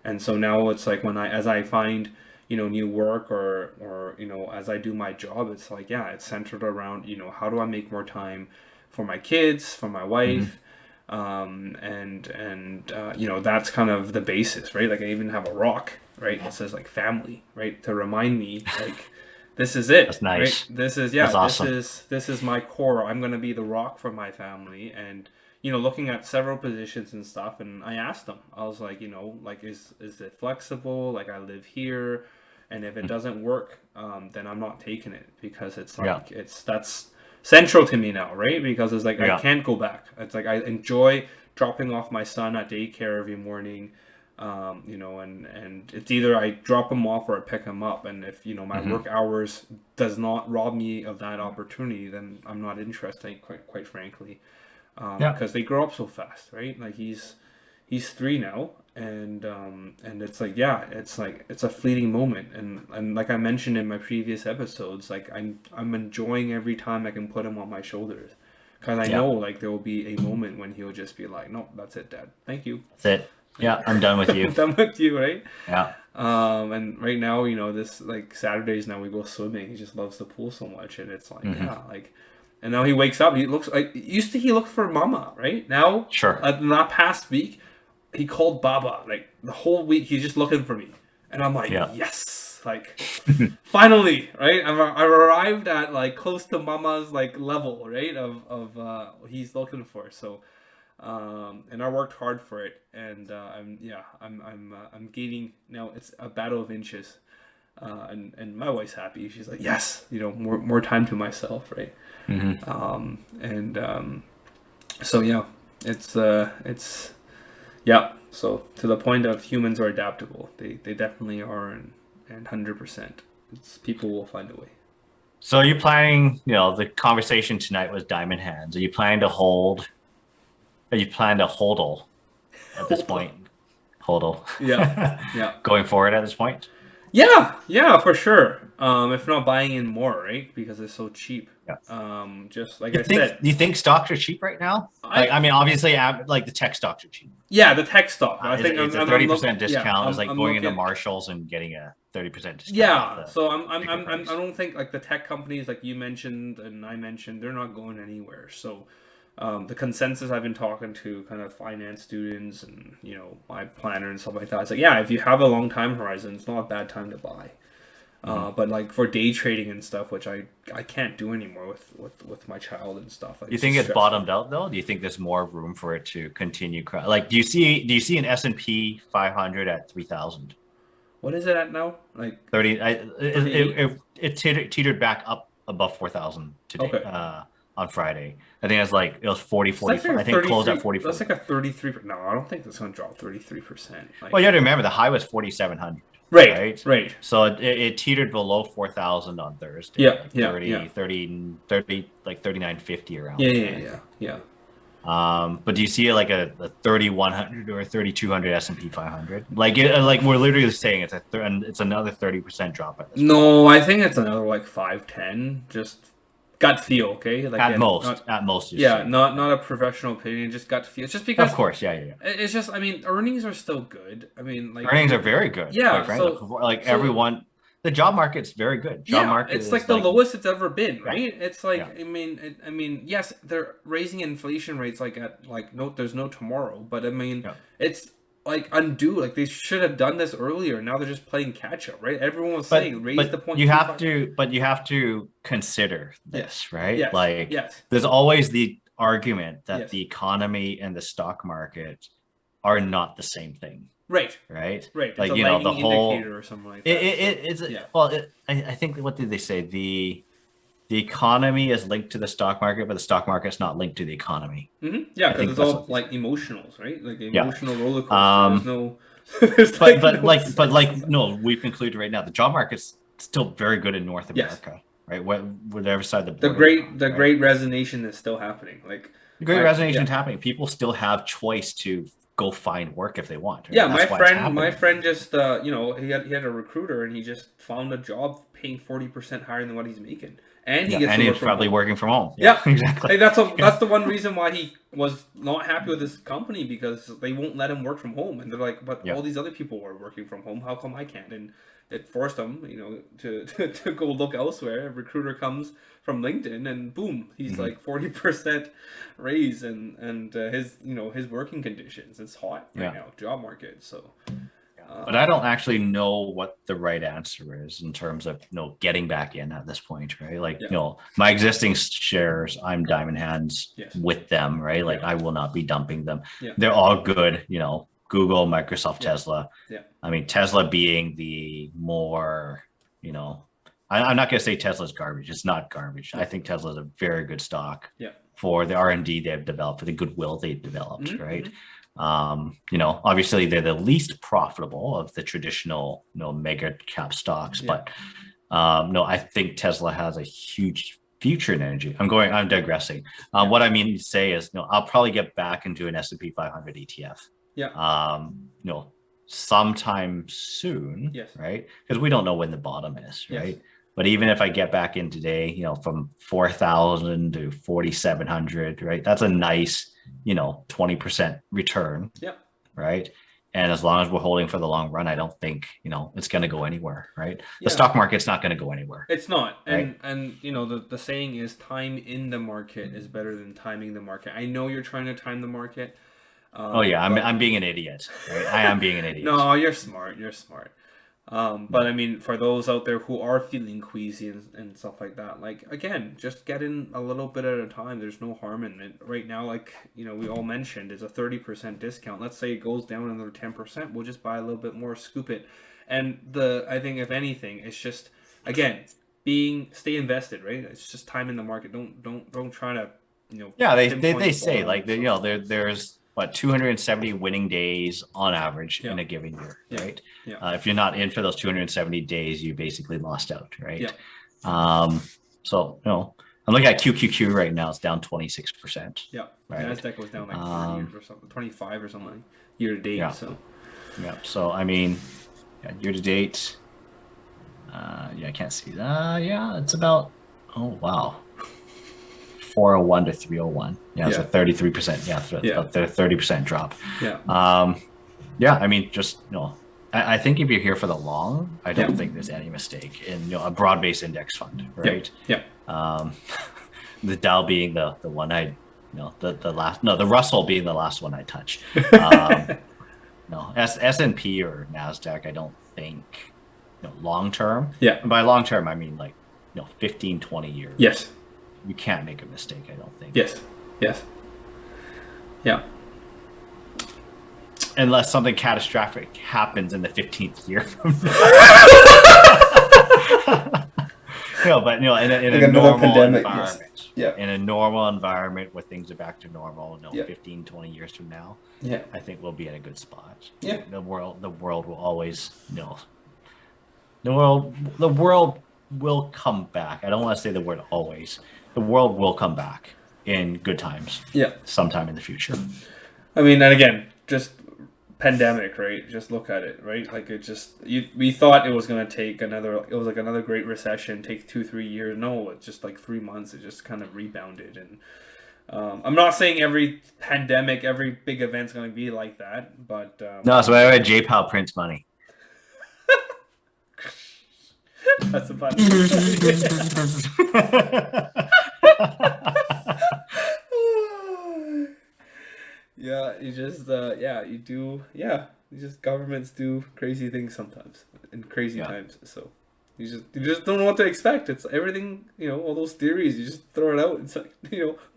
And so now it's like as I find, new work or as I do my job, it's like, it's centered around, how do I make more time for my kids, for my wife, that's kind of the basis, right? Like I even have a rock, right, that says like family, right, to remind me like this is it. That's nice. Right? This is That's awesome. this is my core. I'm gonna be the rock for my family. And looking at several positions and stuff, and I asked them, I was like, like is it flexible? Like I live here, and if it doesn't work, then I'm not taking it, because it's like that's central to me now, right? Because it's like I can't go back. It's like I enjoy dropping off my son at daycare every morning, and it's either I drop him off or I pick him up. And if my work hours does not rob me of that opportunity, then I'm not interested, quite frankly, because they grow up so fast, right? Like he's 3 now, and it's like it's a fleeting moment, and like I mentioned in my previous episodes, like I'm enjoying every time I can put him on my shoulders, because I know like there will be a moment when he'll just be like, no, that's it, Dad, thank you, that's it, I'm done with you. I'm done with you, right? And right now, this like Saturdays now we go swimming. He just loves the pool so much, and it's like like. And now he wakes up. He looks like he looked for Mama, right? Now, that past week, he called Baba. Like the whole week, he's just looking for me, and I'm like, yes, like finally, right? I arrived at like close to Mama's like level, right? Of he's looking for. So, and I worked hard for it, and I'm gaining now. It's a battle of inches. And my wife's happy. She's like, yes, more time to myself, right? So it's so to the point of humans are adaptable. They definitely are, and 100%. People will find a way. So are you planning, the conversation tonight was diamond hands. Are you planning to hodl at this point? Hodl. Yeah. Going forward at this point? Yeah, for sure. If not buying in more, right? Because it's so cheap. Just like said. Do you think stocks are cheap right now? I mean, obviously, like the tech stocks are cheap. Yeah, the tech stock. I think it's a 30% discount. It's like going into Marshalls and getting a 30% discount. Yeah, so I don't think like the tech companies like you mentioned and I mentioned, they're not going anywhere. So the consensus I've been talking to kind of finance students and my planner and stuff like that, it's like if you have a long time horizon, it's not a bad time to buy. But like for day trading and stuff, which I can't do anymore with my child and stuff. Like, do you think it's bottomed out though? Do you think there's more room for it to continue? Like, do you see an S&P 500 at 3,000? What is it at now? Like 30. It teetered back up above 4,000 today. Okay. On Friday, I think it was 40, 45. I think it closed at 44. That's like a 33%. No, I don't think that's going to drop 33%. Well, you have to remember the high was 4,700. Right. So it teetered below 4,000 on Thursday. Yeah. 30, like 39.50 around. Yeah. But do you see it like a 3,100 or 3,200 S&P 500? Like we're literally saying it's another 30% drop at this point. No, I think it's another like 5-10. Just gut feel, okay? Like at most. Not a professional opinion, just gut feel. It's just because, of course, It's just, I mean, earnings are still good. I mean, like earnings are very good. Yeah, everyone, the job market's very good. It's like the lowest it's ever been, right? It's like, I mean, yes, they're raising inflation rates like at like there's no tomorrow, but I mean, it's like undue. Like they should have done this earlier. Now they're just playing catch up, right? Everyone was saying raise the point. You have to consider this, right? Yes. There's always the argument that the economy and the stock market are not the same thing. Right. right? Right. Like It's a the lagging whole indicator or something like it, that. it, it's Yeah. well, I think what did they say? The economy is linked to the stock market, but the stock market's not linked to the economy. Yeah, I because think it's that's all what. like emotionals, right? Like Yeah. emotional roller coaster. There's Um, no. There's but no but sense. no, we've concluded right now the job market's still very good in North Yes. America, right? Whatever side of the The border you're on, the right? great resignation is still happening. Like The great my resignation is yeah. happening. People still have choice to go find work if they want. Right? Yeah, That's why it's my happening. friend just he had a recruiter and he just found a job paying 40% higher than what he's making, and he Yeah, gets and to work he's from probably home. working from home. Yeah, exactly. like that's the one reason why he was not happy with his company, because they won't let him work from home, and they're like, but Yeah. all these other people are working from home. How come I can't? And it forced him, to go look elsewhere. A recruiter comes from LinkedIn, and boom, he's like 40% raise, and his working conditions. It's hot right Yeah. now, job market. So. But I don't actually know what the right answer is in terms of getting back in at this point, right? Like Yeah. my existing shares, I'm diamond hands Yes. with them, right? Like Yeah. I will not be dumping them. Yeah. They're all good, Google, Microsoft, Yeah. Tesla. Yeah. I mean, Tesla being the more, I'm not going to say Tesla's garbage. It's not garbage. I think Tesla is a very good stock Yeah. for the R&D they've developed, for the goodwill they've developed, Mhm, right? Obviously they're the least profitable of the traditional, mega cap stocks, Yeah. but no, I think Tesla has a huge future in energy. I'm digressing. What I mean to say is, I'll probably get back into an S&P 500 ETF. Yeah. Sometime soon, Yes. right? Because we don't know when the bottom is, Yes. right? But even if I get back in today, from 4,000 to 4,700, right? That's a nice, 20% return. Yep. Right. And as long as we're holding for the long run, I don't think, it's going to go anywhere. Right. Yeah. The stock market's not going to go anywhere. It's not. Right? And the saying is time in the market is better than timing the market. I know you're trying to time the market. Oh yeah, I'm being an idiot. Right? I am being an idiot. No, you're smart. You're smart. But I mean, for those out there who are feeling queasy and stuff like that, like, again, just get in a little bit at a time. There's no harm in it. Right now, like, we all mentioned, it's a 30% discount. Let's say it goes down another 10%. We'll just buy a little bit more, scoop it. And I think if anything, it's just, again, stay invested, right? It's just time in the market. Don't try to, Yeah, they pinpoint the say bottom like or something. there's 270 winning days on average Yeah. in a given year, Yeah. right? Yeah. If you're not in for those 270 days, you basically lost out, right? Yeah. So I'm looking at QQQ right now. It's down 26%. Yeah. Right. NASDAQ was down like 30 or something, 25 or something year to date. Yeah. So. Yeah. So I mean, year to date. I can't see that. Yeah, it's about. Oh wow. 401 to 301. Yeah, it's a 33%. Yeah, about 30% drop. Yeah. Yeah. I mean, just I think if you're here for the long, I don't think there's any mistake in a broad-based index fund, right? Yeah. The Dow being the one the Russell being the last one I touch. No, S&P or Nasdaq, I don't think long term. Yeah. And by long term, I mean 15, 20 years. Yes. You can't make a mistake, I don't think. Yes. Yes. Yeah. Unless something catastrophic happens in the 15th year. But in a normal pandemic, environment, yes. in a normal environment where things are back to normal, 15, 20 years from now, Yeah. I think we'll be in a good spot. Yeah. The world will always the world will come back. I don't want to say the word always. The world will come back in good times. Yeah. Sometime in the future. I mean, and again, just pandemic, right? Just look at it, right? Like, we thought it was going to take another great recession, take 2-3 years. No, it's just like 3 months. It just kind of rebounded. And I'm not saying every pandemic, every big event's going to be like that, but No, so I read J-Pow prints money. that's about it. Yeah, governments do crazy things sometimes in crazy times. So You just don't know what to expect. It's everything, all those theories. You just throw it out. It's like,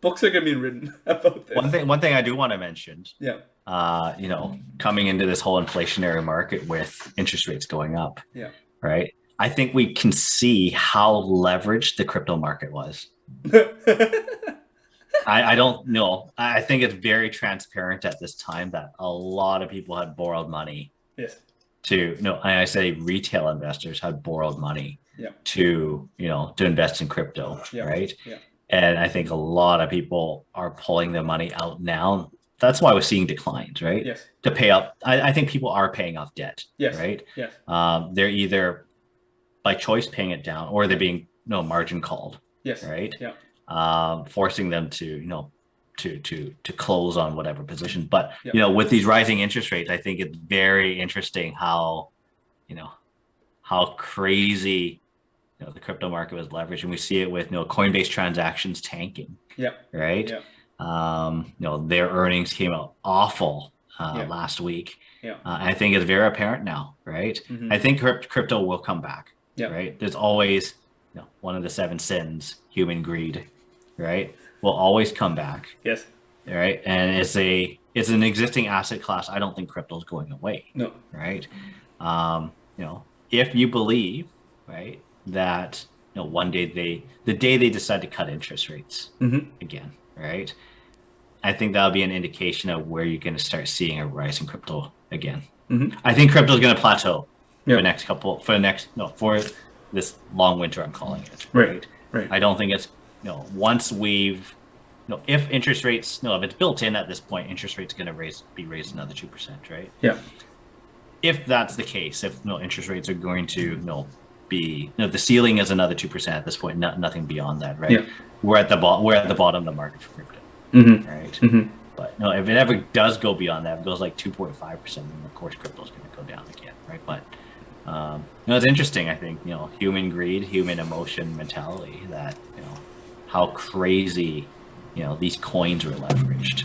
books are gonna be written about this. One thing I do want to mention. Yeah. Coming into this whole inflationary market with interest rates going up. Yeah. Right. I think we can see how leveraged the crypto market was. I don't know. I think it's very transparent at this time that a lot of people had borrowed money. Yes. I say retail investors had borrowed money Yeah. to invest in crypto, Yeah. right? Yeah. And I think a lot of people are pulling their money out now. That's why we're seeing declines, right? Yes. To pay up. I think people are paying off debt, Yes. right? Yes. They're either by choice paying it down or they're being margin called, Yes. right? Yeah. Forcing them to to close on whatever position. But Yeah. with these rising interest rates, I think it's very interesting how crazy the crypto market was leveraged, and we see it with Coinbase transactions tanking. Yeah. Right. Yeah. Their earnings came out awful Yeah. last week. Yeah. I think it's very apparent now, right? Mhm. I think crypto will come back. Yeah. Right. There's always one of the 7 sins, human greed, right? Will always come back. Yes. Right. And it's an existing asset class. I don't think crypto is going away. No. Right. If you believe, right, that one day the day they decide to cut interest rates again, right, I think that'll be an indication of where you're going to start seeing a rise in crypto again. I think crypto is going to plateau for this long winter, I'm calling it. Right. I don't think it's once we've if interest rates if it's built in at this point, interest rates going to be raised another 2%, right? Yeah. If that's the case, if interest rates are going to be the ceiling is another 2% at this point, nothing beyond that, right? Yeah. We're at the bottom of the market for crypto, right? But if it ever does go beyond that, it goes like 2.5%, then of course crypto is going to go down again, right? But it's interesting. I think human greed, human emotion, mentality. That how crazy these coins were leveraged.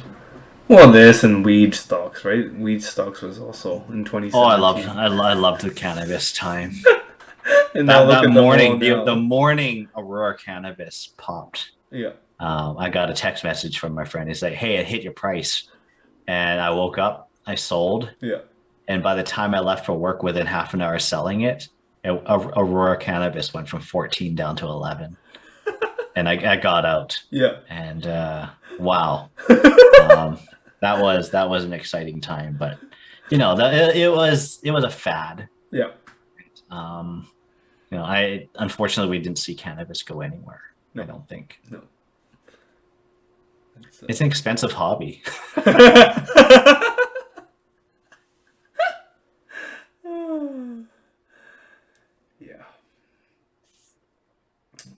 Well, this and weed stocks, right? Weed stocks was also in 2017. Oh, I loved the cannabis time. And now look that at morning, the morning Aurora cannabis popped. Yeah. I got a text message from my friend. He's like, "Hey, it hit your price," and I woke up. I sold. Yeah. And by the time I left for work, within half an hour selling it, Aurora cannabis went from 14 down to 11. And I got out. Yeah. And wow, that was an exciting time. But it was a fad. Yeah. I unfortunately we didn't see cannabis go anywhere. No. I don't think. No. It's an expensive hobby. Yeah.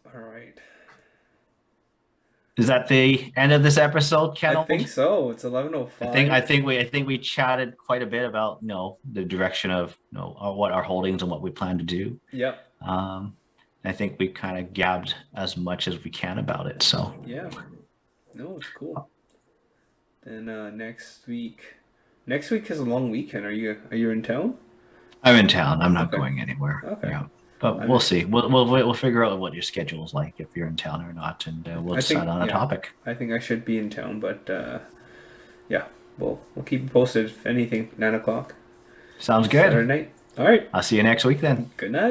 All right. Is that the end of this episode, Ken? I think so. It's 11:05. I think we chatted quite a bit about the direction of what our holdings and what we plan to do. Yeah. I think we kind of gabbed as much as we can about it. So yeah, no, it's cool. Then next week is a long weekend. Are you in town? I'm in town. I'm not going anywhere. Okay. Yeah. But we'll see. We'll figure out what your schedule is like if you're in town or not, and we'll decide on a topic. I think I should be in town, but yeah, we'll keep you posted if anything. 9:00. Sounds good. Saturday night. All right. I'll see you next week then. Good night.